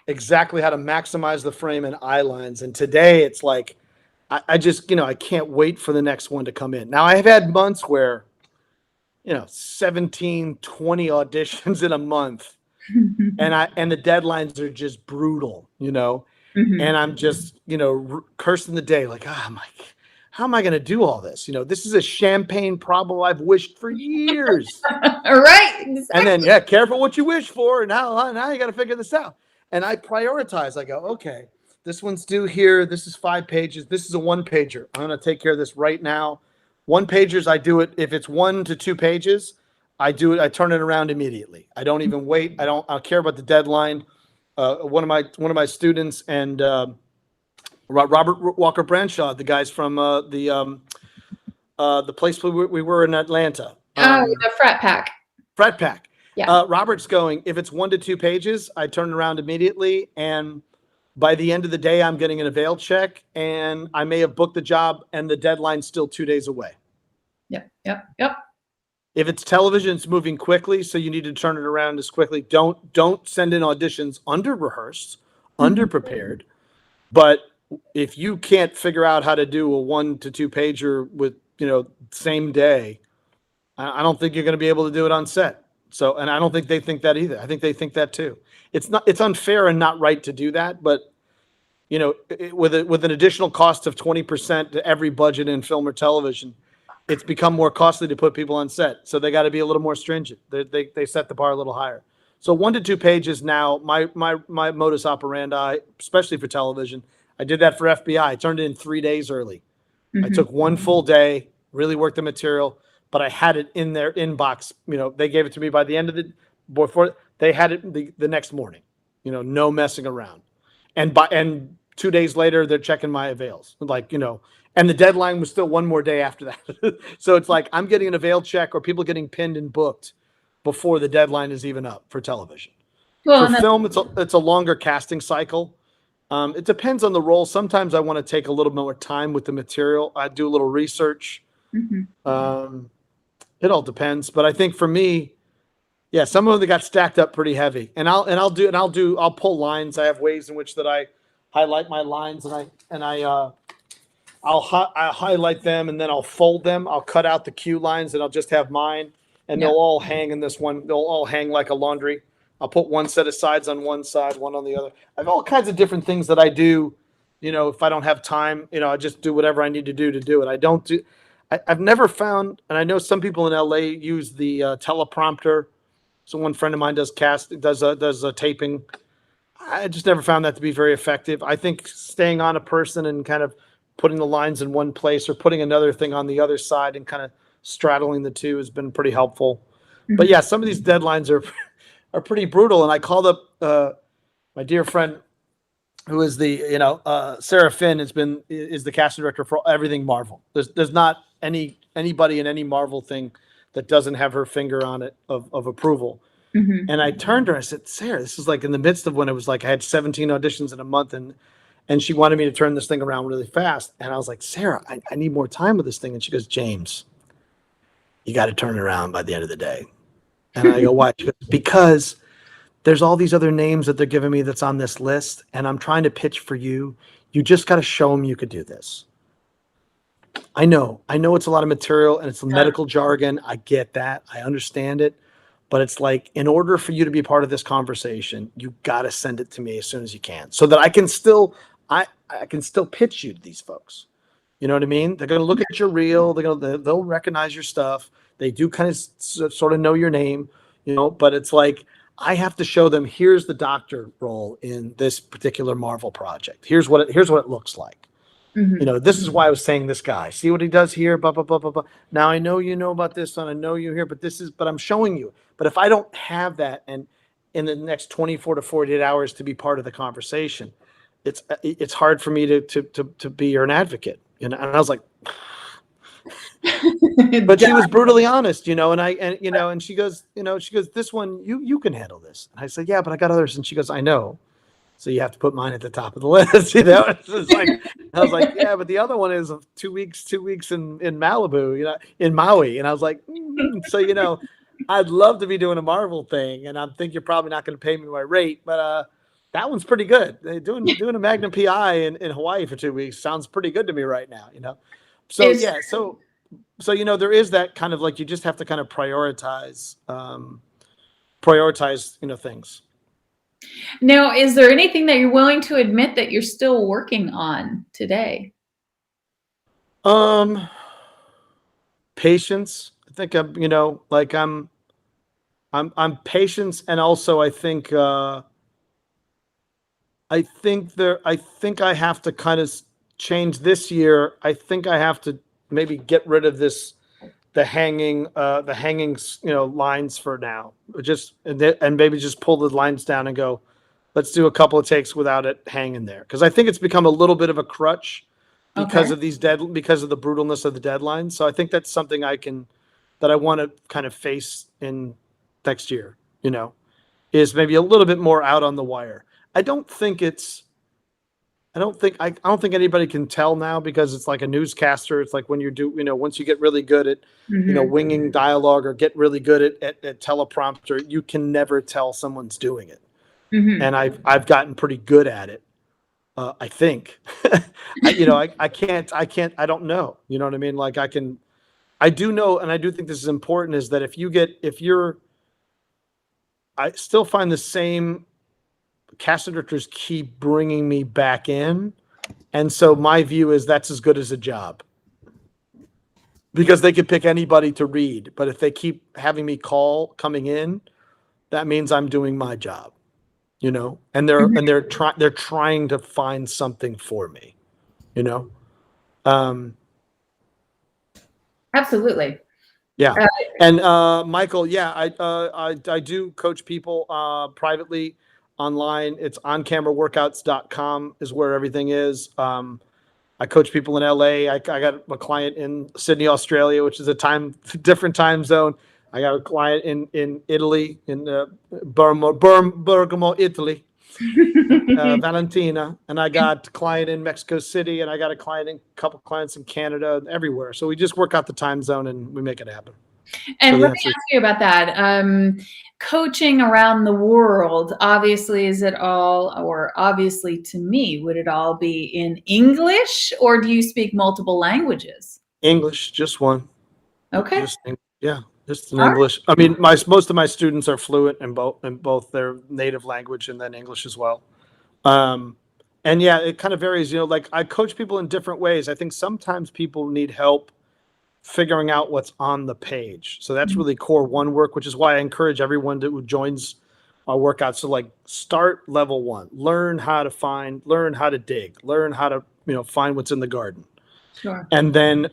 exactly how to maximize the frame and eye lines. And today it's like, I just, I can't wait for the next one to come in. Now I've had months where, 17, 20 auditions in a month and the deadlines are just brutal, and I'm just, cursing the day. Like, how am I going to do all this? This is a champagne problem I've wished for years. Right. Exactly. And then, careful what you wish for. Now you got to figure this out. And I prioritize. I go, okay, this one's due here. This is 5 pages. This is a 1-pager. I'm going to take care of this right now. 1-pagers, I do it. If it's 1 to 2 pages, I do it. I turn it around immediately. I don't even wait. I don't care about the deadline. One of my students and Robert Walker Branshaw, the guys from the place we were in Atlanta. The Frat Pack. Frat Pack. Yeah. Robert's going, if it's 1 to 2 pages, I turn it around immediately. And by the end of the day, I'm getting an avail check and I may have booked the job and the deadline's still 2 days away. Yep. If it's television, it's moving quickly. So you need to turn it around as quickly. Don't send in auditions under rehearsed, under prepared. But if you can't figure out how to do a 1 to 2 pager with, same day, I don't think you're going to be able to do it on set. So, and I don't think they think that either. I think they think that too. It's unfair and not right to do that, but with an additional cost of 20% to every budget in film or television, it's become more costly to put people on set. So they got to be a little more stringent. They set the bar a little higher. So 1 to 2 pages now, my modus operandi, especially for television, I did that for FBI. I turned it in 3 days early. I took 1 full day, really worked the material, but I had it in their inbox. They gave it to me by the end of before they had it the next morning. No messing around. And 2 days later, they're checking my avails. And the deadline was still 1 more day after that. So it's like I'm getting an avail check or people getting pinned and booked before the deadline is even up for television. Well, for film, it's a longer casting cycle. It depends on the role. Sometimes I want to take a little more time with the material. I do a little research. It all depends. But I think for me, yeah, some of them got stacked up pretty heavy. And I'll pull lines. I have ways in which that I highlight my lines I'll highlight them and then I'll fold them. I'll cut out the cue lines and I'll just have mine. And they'll all hang in this one. They'll all hang like a laundry. I'll put one set of sides on one side, one on the other. I have all kinds of different things that I do. If I don't have time, I just do whatever I need to do it. I've never found, and I know some people in LA use the teleprompter. So one friend of mine does a taping. I just never found that to be very effective. I think staying on a person and kind of putting the lines in one place or putting another thing on the other side and kind of straddling the two has been pretty helpful. But yeah, some of these deadlines are pretty brutal. And I called up my dear friend who is Sarah Finn is the casting director for everything Marvel. There's not anybody in any Marvel thing that doesn't have her finger on it of approval. And I turned to her, I said, Sarah, this is like in the midst of when it was like I had 17 auditions in a month and she wanted me to turn this thing around really fast. And I was like, Sarah, I need more time with this thing. And she goes, James, you got to turn it around by the end of the day. And I go, why? She goes, because there's all these other names that they're giving me that's on this list. And I'm trying to pitch for you. You just got to show them you could do this. I know it's a lot of material and it's medical jargon. I get that. I understand it. But it's like, in order for you to be part of this conversation, you got to send it to me as soon as you can so that I can still pitch you to these folks. You know what I mean? They're going to look at your reel. They'll recognize your stuff. They do kind of sort of know your name, but it's like, I have to show them, here's the doctor role in this particular Marvel project. Here's what it looks like. This is why I was saying this guy. See what he does here, blah, blah, blah, blah, blah. Now I know you know about this one. I know you here, but I'm showing you. But if I don't have that and in the next 24 to 48 hours to be part of the conversation, it's hard for me to be an advocate. And I was like, but she was brutally honest, and she goes, this one, you can handle this. And I said, yeah, but I got others. And she goes, I know. So you have to put mine at the top of the list, It's like, I was like, yeah, but the other one is 2 weeks in Malibu, in Maui. And I was like, so, I'd love to be doing a Marvel thing. And I think you're probably not going to pay me my rate, but that one's pretty good. Doing a Magnum PI in Hawaii for 2 weeks sounds pretty good to me right now, So, yeah, so, there is that kind of like, you just have to kind of prioritize, things. Now, is there anything that you're willing to admit that you're still working on today? Patience. I think I'm patience, and also I think I have to kind of change this year. I think I have to maybe get rid of the hanging lines for now. And maybe just pull the lines down and go, let's do a couple of takes without it hanging there. Because I think it's become a little bit of a crutch because of because of the brutalness of the deadlines. So I think that's something that I want to kind of face in next year, is maybe a little bit more out on the wire. I don't think anybody can tell now because it's like a newscaster. It's like when you do, once you get really good at, winging dialogue or get really good at teleprompter, you can never tell someone's doing it. And I've gotten pretty good at it. I think, I can't, I don't know. You know what I mean? Like I do know, and I do think this is important, is that I still find the same casting directors keep bringing me back in. And so my view is that's as good as a job. because they could pick anybody to read. But if they keep having me coming in, that means I'm doing my job, and they're trying to find something for me, you know. Absolutely. Yeah. And Michael, yeah, I do coach people privately online. It's oncameraworkouts.com is where everything is. I coach people in LA. I got a client in Sydney, Australia, which is a different time zone. I got a client in Italy, in Bergamo, Italy, Valentina, and I got a client in Mexico City, and I got a couple clients in Canada, everywhere. So we just work out the time zone and we make it happen. And let me ask you about that. Coaching around the world, obviously, obviously to me, would it all be in English, or do you speak multiple languages? English, just one. Okay. Just in English. I mean, most of my students are fluent in both their native language and then English as well. And yeah, it kind of varies. Like I coach people in different ways. I think sometimes people need help figuring out what's on the page. So that's really core one work, which is why I encourage everyone who joins our workouts to like start level one, learn how to dig, learn how to, find what's in the garden. Sure. And then,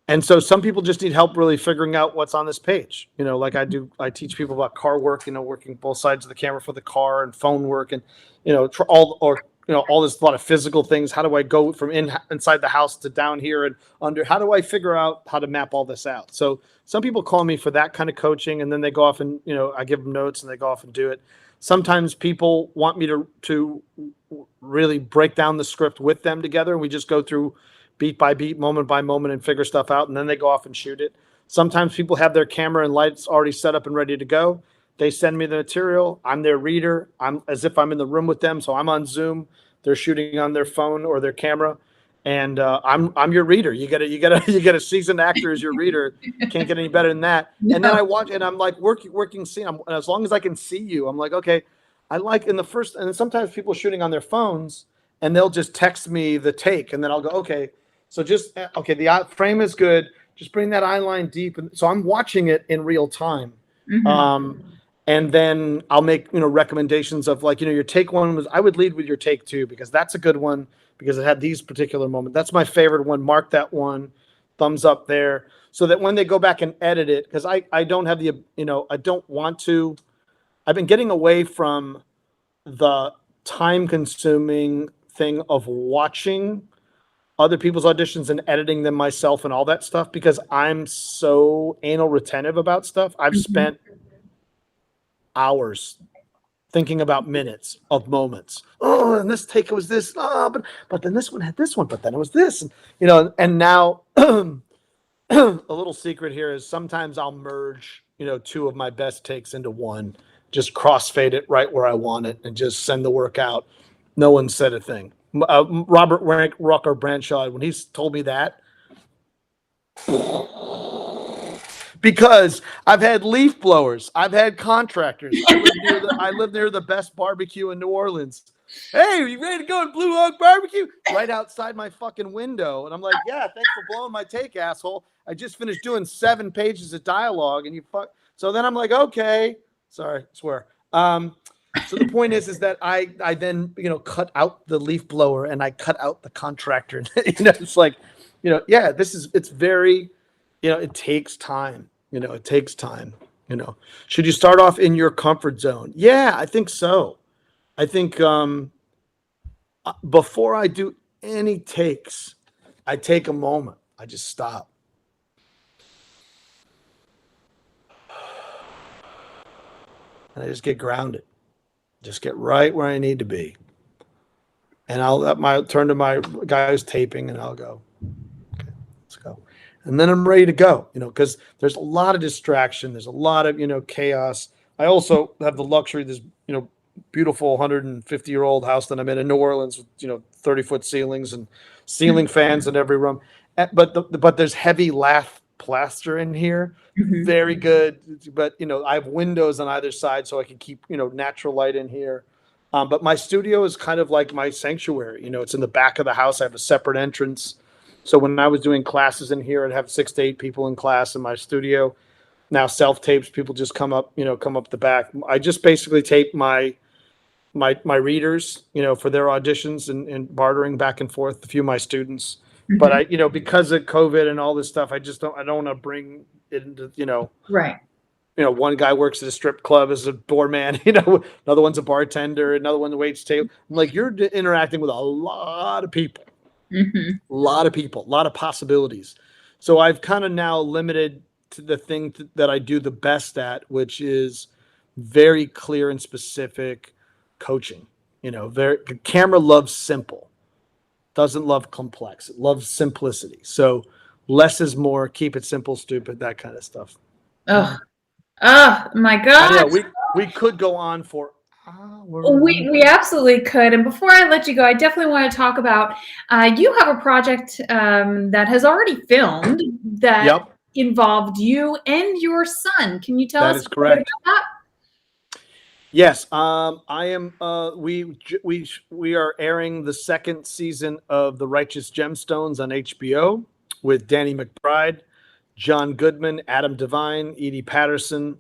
and so some people just need help really figuring out what's on this page. Like I teach people about car work, working both sides of the camera for the car and phone work and, all this, a lot of physical things. How do I go from inside the house to down here and under? How do I figure out how to map all this out? So some people call me for that kind of coaching, and then they go off and, I give them notes and they go off and do it. Sometimes people want me to really break down the script with them together, and we just go through beat by beat, moment by moment, and figure stuff out, and then they go off and shoot it. Sometimes people have their camera and lights already set up and ready to go. They send me the material. I'm their reader. I'm as if I'm in the room with them. So I'm on Zoom. They're shooting on their phone or their camera, and I'm your reader. You get a seasoned actor as your reader. Can't get any better than that. No. And then I watch, and I'm like working scene. And as long as I can see you, I'm like, okay. I like in the first, and sometimes people shooting on their phones, and they'll just text me the take, and then I'll go, okay. So the frame is good. Just bring that eye line deep, and so I'm watching it in real time. Mm-hmm. And then I'll make, recommendations of like, your take one was, I would lead with your take two, because that's a good one because it had these particular moments. That's my favorite one. Mark that one, thumbs up there, so that when they go back and edit it, because I don't have the, I don't want to, I've been getting away from the time consuming thing of watching other people's auditions and editing them myself and all that stuff, because I'm so anal retentive about stuff. I've spent hours thinking about minutes of moments. Oh, and this take was this. Oh, but then this one had this one, but then it was this. And, and now a little secret here is sometimes I'll merge, two of my best takes into one, just crossfade it right where I want it and just send the work out. No one said a thing. Robert Rucker Branshaw, when he's told me that, because I've had leaf blowers, I've had contractors. I live near the best barbecue in New Orleans. Hey, are you ready to go to Blue Hog Barbecue? Right outside my fucking window. And I'm like, yeah, thanks for blowing my take, asshole. I just finished doing 7 pages of dialogue and you fuck. So then I'm like, okay. Sorry, swear. So the point is that I then, cut out the leaf blower and I cut out the contractor. It's like, yeah, it's very, it takes time. It takes time. Should you start off in your comfort zone? Yeah, I think so. I think before I do any takes, I take a moment. I just stop. And I just get grounded. Just get right where I need to be. And I'll turn to my guy who's taping and I'll go, okay, let's go. And then I'm ready to go, because there's a lot of distraction. There's a lot of, chaos. I also have the luxury of this, beautiful 150-year-old house that I'm in New Orleans with, 30-foot ceilings and ceiling fans in every room. But there's heavy lath plaster in here. Mm-hmm. Very good. But, I have windows on either side so I can keep, natural light in here. But my studio is kind of like my sanctuary. It's in the back of the house. I have a separate entrance. So when I was doing classes in here, I'd have 6 to 8 people in class in my studio. Now self-tapes, people just come up the back. I just basically tape my readers, for their auditions and bartering back and forth, a few of my students. But I, because of COVID and all this stuff, I don't want to bring it into, Right. One guy works at a strip club as a doorman, another one's a bartender, another one waits table. I'm like, you're interacting with a lot of people, a lot of possibilities. So I've kind of now limited to the thing that I do the best at, which is very clear and specific coaching. The camera loves simple, doesn't love complex. It loves simplicity. So less is more, keep it simple, stupid, that kind of stuff. Oh my God. I know, we could go on for hours. We absolutely could. And before I let you go, I definitely want to talk about, you have a project that has already filmed that involved you and your son. Can you tell us a bit about that? Yes, I am. We are airing the second season of The Righteous Gemstones on HBO with Danny McBride, John Goodman, Adam Devine, Edie Patterson.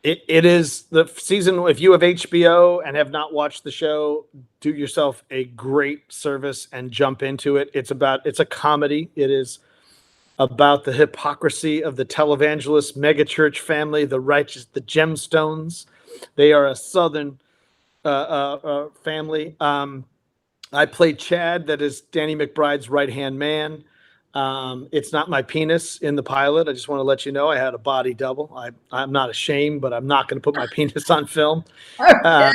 It is the season. If you have HBO and have not watched the show, do yourself a great service and jump into it. It's a comedy. It is about the hypocrisy of the televangelist megachurch family, the Gemstones. They are a Southern family. I played Chad, that is Danny McBride's right-hand man. It's not my penis in the pilot. I just want to let you know I had a body double. I'm not ashamed, but I'm not going to put my penis on film. Okay.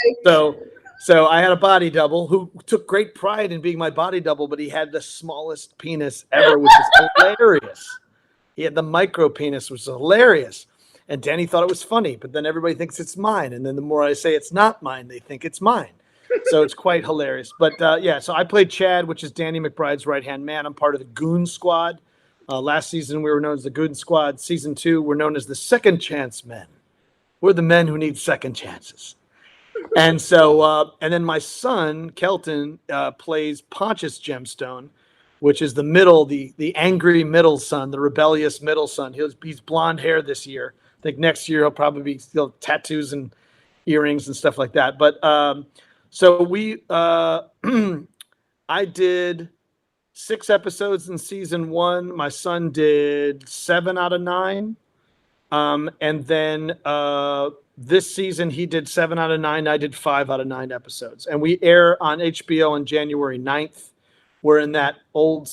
So I had a body double who took great pride in being my body double, but he had the smallest penis ever, which is hilarious. He had the micro penis, which is hilarious. And Danny thought it was funny, but then everybody thinks it's mine. And then the more I say it's not mine, they think it's mine. So it's quite hilarious. But so I played Chad, which is Danny McBride's right-hand man. I'm part of the Goon Squad. Last season, we were known as the Goon Squad. Season 2, we're known as the Second Chance Men. We're the men who need second chances. And so, and then my son, Kelton, plays Pontius Gemstone, which is the angry middle son, the rebellious middle son. He's blonde hair this year. I think next year he'll probably be still tattoos and earrings and stuff like that. But so I did 6 episodes in season 1. My son did 7 out of 9. And then this season he did 7 out of 9. I did 5 out of 9 episodes. And we air on HBO on January 9th. We're in that old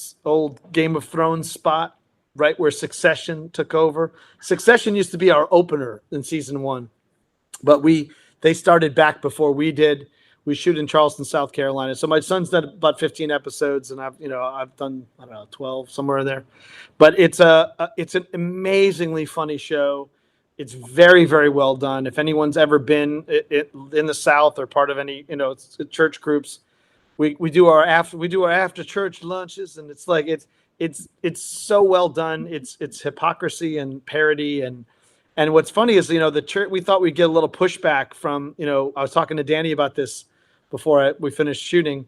Game of Thrones spot, right where Succession took over. Succession used to be our opener in season 1, but they started back before we did. We shoot in Charleston, South Carolina. So my son's done about 15 episodes, and I've done 12, somewhere in there. But it's an amazingly funny show. It's very, very well done. If anyone's ever been in the South or part of any church groups, we do our after church lunches, and it's like it's so well done. It's hypocrisy and parody and what's funny is the church, we thought we'd get a little pushback from I was talking to Danny about this before we finished shooting.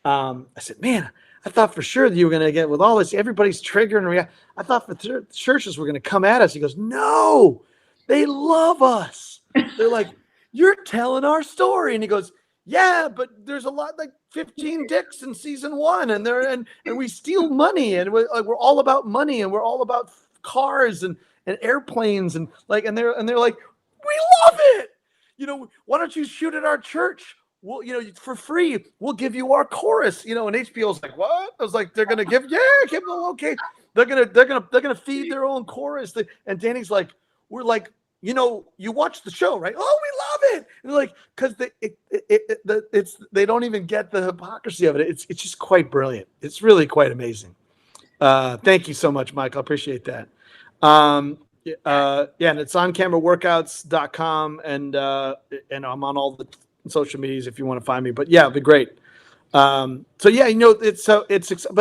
I said, man, I thought for sure that you were going to get with all this, everybody's triggering. I thought the churches were going to come at us. He goes, no, they love us. They're like, you're telling our story. And he goes, yeah, but there's a lot, like 15 dicks in season 1, and we steal money, and we're all about money, and we're all about cars and airplanes, and they're like, we love it. Why don't you shoot at our church? Well, for free, we'll give you our chorus. And HBO's like, what? I was like, they're gonna give them, okay. They're gonna feed their own chorus. And Danny's like, we're like, you watch the show, right? Oh, we love it. And like, because they don't even get the hypocrisy of it. It's just quite brilliant. It's really quite amazing. Thank you so much, Mike. I appreciate that. And it's on cameraworkouts.com, and I'm on all the social medias if you want to find me. But yeah, it'd be great. But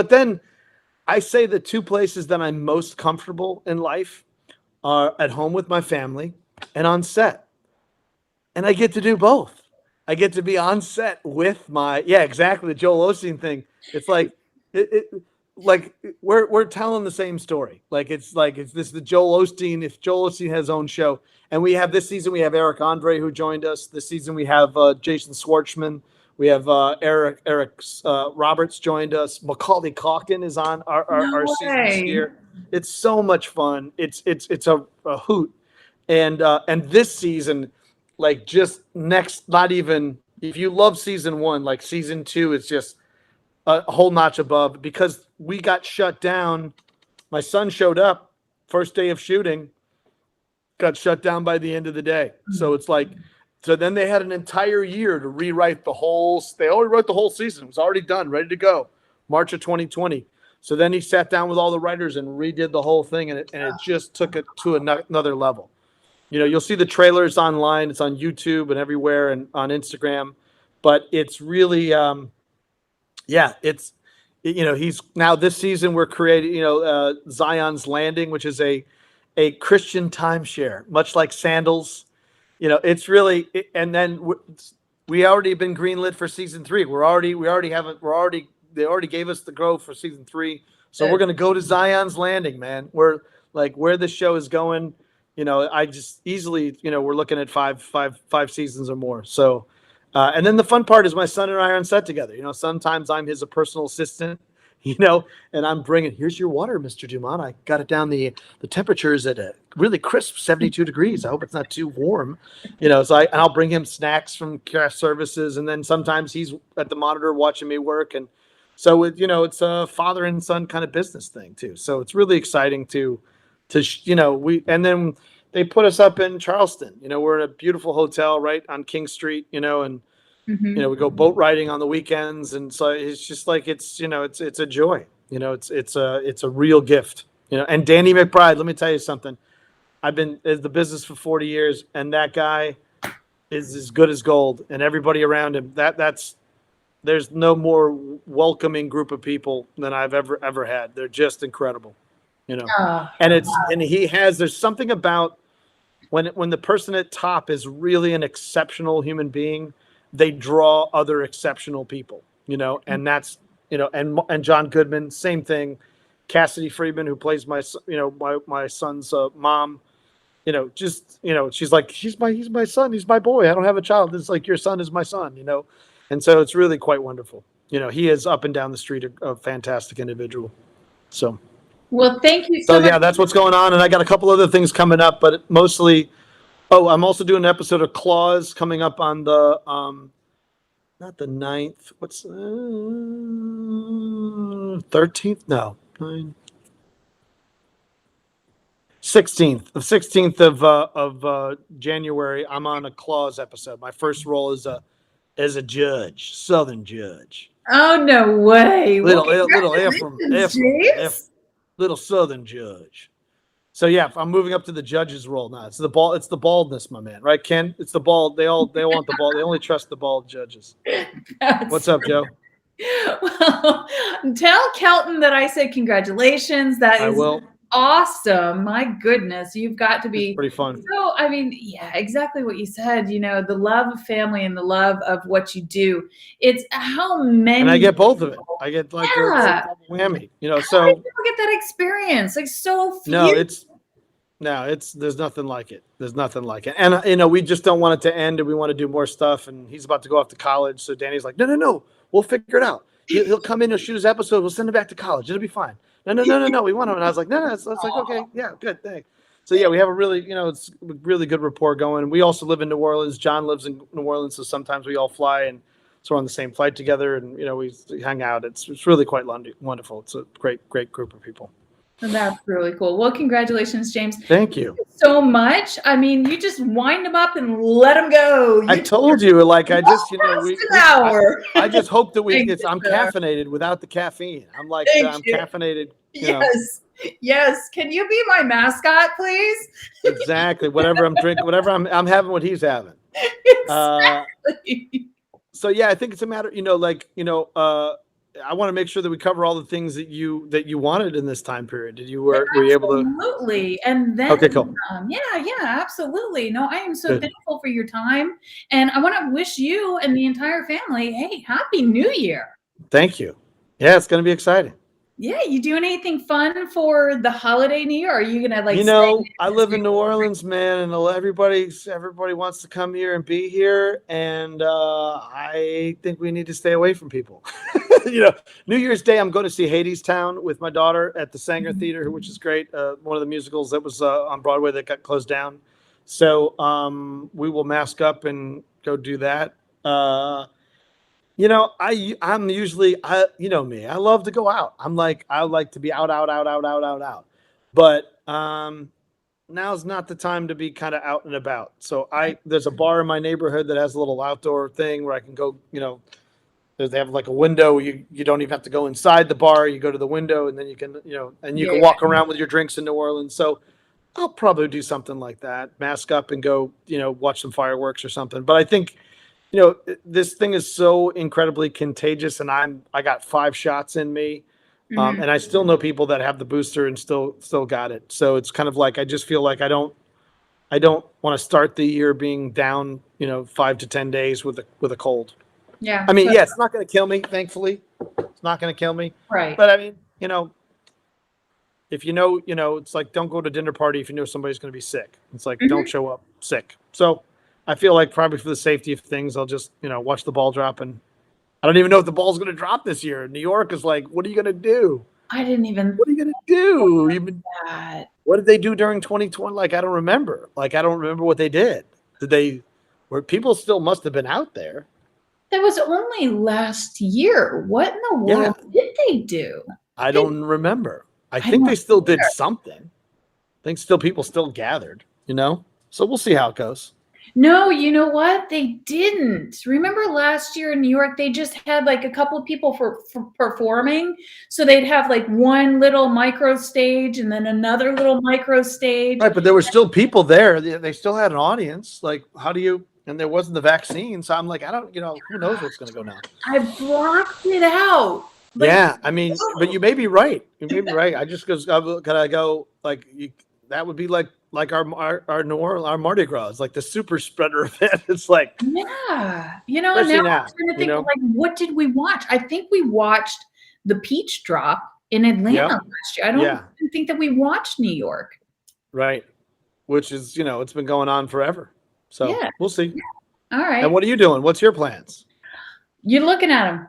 then I say the 2 places that I'm most comfortable in life are at home with my family and on set. And I get to do both. I get to be on set with exactly, the Joel Osteen thing. It's like like we're telling the same story. It's this the Joel Osteen. If Joel Osteen has his own show, and we have this season, we have Eric Andre who joined us. This season we have Jason Schwartzman. We have Eric Roberts joined us. Macaulay Culkin is on our season this year. It's so much fun. It's a hoot. And this season, like just next, not even if you love season 1, like season 2 is just a whole notch above because we got shut down. My son showed up first day of shooting, got shut down by the end of the day. So it's like, so then they had an entire year to rewrite they already wrote the whole season. It was already done, ready to go, March of 2020. So then he sat down with all the writers and redid the whole thing. And it just took it to another level. You'll see the trailers online. It's on YouTube and everywhere and on Instagram, but it's really, he's now this season we're creating, Zion's Landing, which is a Christian timeshare, much like Sandals. It's really, and then we already been greenlit for season 3. They already gave us the go for season 3. So we're going to go to Zion's Landing, man. We're like where this show is going. I just easily, we're looking at five seasons or more. So, and then the fun part is my son and I are on set together. Sometimes I'm his personal assistant, and I'm bringing, here's your water, Mr. DuMont. I got it down. The temperature is at a really crisp 72 degrees. I hope it's not too warm, so I'll bring him snacks from craft services. And then sometimes he's at the monitor watching me work. And so, it's a father and son kind of business thing too. So it's really exciting and then they put us up in Charleston. We're in a beautiful hotel right on King Street, and we go boat riding on the weekends. And so it's just like, it's a joy, it's a real gift, and Danny McBride, let me tell you something. I've been in the business for 40 years and that guy is as good as gold, and everybody around him, there's no more welcoming group of people than I've ever had. They're just incredible. There's something about when the person at top is really an exceptional human being, they draw other exceptional people, and that's, and John Goodman, same thing. Cassidy Freeman, who plays my son's mom, she's like, he's my son. He's my boy. I don't have a child. It's like, your son is my son, and so it's really quite wonderful. He is up and down the street a fantastic individual. So. Well, thank you so much. Yeah, that's what's going on. And I got a couple other things coming up, but mostly, I'm also doing an episode of Claws coming up on the, not the 9th, 13th? No, 16th of January. I'm on a Claws episode. My first role is as a judge, Southern judge. Oh, no way. Little Southern judge. So yeah, I'm moving up to the judge's role now. It's the baldness, my man, right, Ken? It's the bald. They want the bald. They only trust the bald judges. What's up, Joe? Well, tell Kelton that I said congratulations. That is awesome. My goodness, you've got to be pretty fun. So, yeah, exactly what you said. The love of family and the love of what you do. It's how many. And I get both of it. I get like a whammy. So how do people get that experience? Like so few. There's nothing like it. There's nothing like it. And we just don't want it to end, and we want to do more stuff. And he's about to go off to college, so Danny's like, no, we'll figure it out. He'll come in, he'll shoot his episode, we'll send him back to college. It'll be fine. No, we want him. And I was like, no. It's like, okay, yeah, good, thanks. So yeah, we have a really, it's really good rapport going. We also live in New Orleans. John lives in New Orleans, so sometimes we all fly, and so we're on the same flight together, and we hang out. It's really quite wonderful. It's a great group of people. And that's really cool. Well, congratulations, James. Thank you so much. You just wind them up and let them go. I told you, like, I just, I just hope that I'm caffeinated without the caffeine. I'm like, I'm caffeinated. Yes. Can you be my mascot, please? Exactly. Whatever I'm drinking, whatever I'm having, what he's having. Exactly. So yeah, I think it's a matter, I want to make sure that we cover all the things that you wanted in this time period. Were you able to? Absolutely. And then, okay, cool. Yeah, absolutely. No, I am so thankful for your time. And I want to wish you and the entire family, hey, Happy New Year. Thank you. Yeah, it's going to be exciting. Yeah, you doing anything fun for the holiday New Year? Or are you gonna like? I live in New Orleans, man, and everybody wants to come here and be here, and I think we need to stay away from people. New Year's Day, I'm going to see Hadestown with my daughter at the Sanger Theater, which is great. One of the musicals that was on Broadway that got closed down. So we will mask up and go do that. I'm usually, me, I love to go out. I like to be out. But now's not the time to be kind of out and about. So there's a bar in my neighborhood that has a little outdoor thing where I can go, they have like a window. You don't even have to go inside the bar. You go to the window and then you can, and you can walk around with your drinks in New Orleans. So I'll probably do something like that, mask up and go, watch some fireworks or something. But I think, this thing is so incredibly contagious, and I got 5 shots in me, and I still know people that have the booster and still got it. So it's kind of like I just feel like I don't want to start the year being down, 5 to 10 days with a cold. Yeah. I mean, it's not going to kill me. Thankfully, it's not going to kill me. Right. But I mean, if it's like don't go to dinner party if you know somebody's going to be sick. It's like don't show up sick. So I feel like probably for the safety of things, I'll just, watch the ball drop. And I don't even know if the ball's going to drop this year. New York is like, what are you going to do? I didn't even. What are you going to do? What did they do during 2020? Like, I don't remember. Like, I don't remember what they did. Where people still must have been out there. That was only last year. What in the world did they do? I don't remember. I think they still did something. I think people still gathered, So we'll see how it goes. No, you know what? They didn't. Remember last year in New York, they just had like a couple of people for performing. So they'd have like one little micro stage and then another little micro stage. Right, but there were still people there. They still had an audience. Like, and there wasn't the vaccine. So I'm like, I don't, who knows what's going to go now. I blocked it out. I mean, but you may be right. I just can I go like that would be like our Mardi Gras. It's like the super spreader event. It's like and now I'm trying to think of like what did we watch? I think we watched the Peach Drop in Atlanta last year. I don't even think that we watched New York. Right. Which is, it's been going on forever. So we'll see. Yeah. All right. And what are you doing? What's your plans? You're looking at them.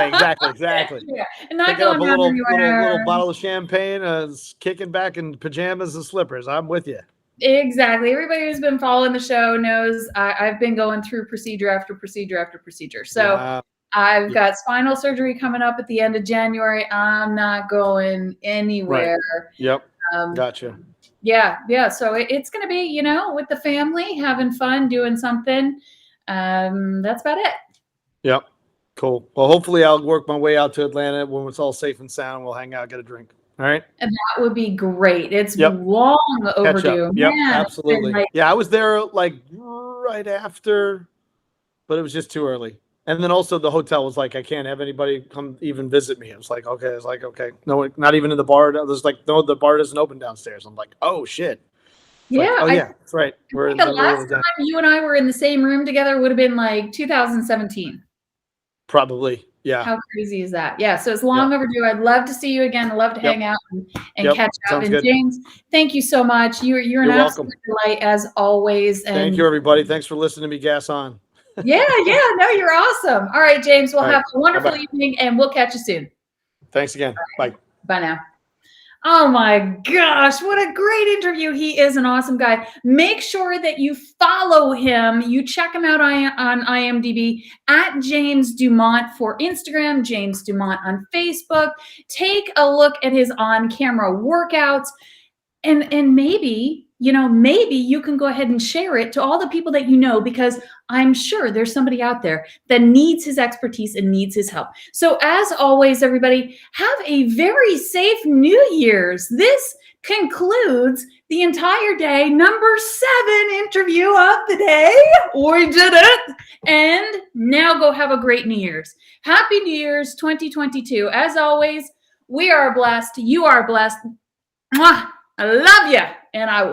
Exactly. Yeah. And not picking up a little bottle of champagne, kicking back in pajamas and slippers. I'm with you. Exactly. Everybody who's been following the show knows I've been going through procedure after procedure after procedure. So I've got spinal surgery coming up at the end of January. I'm not going anywhere. Right. Yep. Gotcha. Yeah. So it's going to be, with the family, having fun, doing something. That's about it. Yep. Cool. Well, hopefully I'll work my way out to Atlanta when it's all safe and sound. We'll hang out, get a drink. All right. And that would be great. It's long overdue. Yep. Man, Absolutely. I was there like right after, but it was just too early. And then also the hotel was like, I can't have anybody come even visit me. I was like, okay. No, not even in the bar. There's like, no, the bar doesn't open downstairs. I'm like, oh shit. That's right. The last time you and I were in the same room together would have been like 2017. Probably. Yeah. How crazy is that? Yeah. So it's long overdue. I'd love to see you again. I'd love to hang out and catch up. Sounds and good. James, thank you so much. You're an absolute delight as always. And thank you, everybody. Thanks for listening to me gas on. Yeah. No, you're awesome. All right, James, we'll have a wonderful evening and we'll catch you soon. Thanks again. Right. Bye now. Oh my gosh, what a great interview. He is an awesome guy. Make sure that you follow him. You check him out on IMDb at James DuMont for Instagram, James DuMont on Facebook. Take a look at his on-camera workouts and maybe you can go ahead and share it to all the people that you know, because I'm sure there's somebody out there that needs his expertise and needs his help. So as always, everybody, have a very safe New Year's. This concludes the entire day, number 7 interview of the day. We did it. And now go have a great New Year's. Happy New Year's 2022. As always, we are blessed. You are blessed. Mwah! I love you. And I will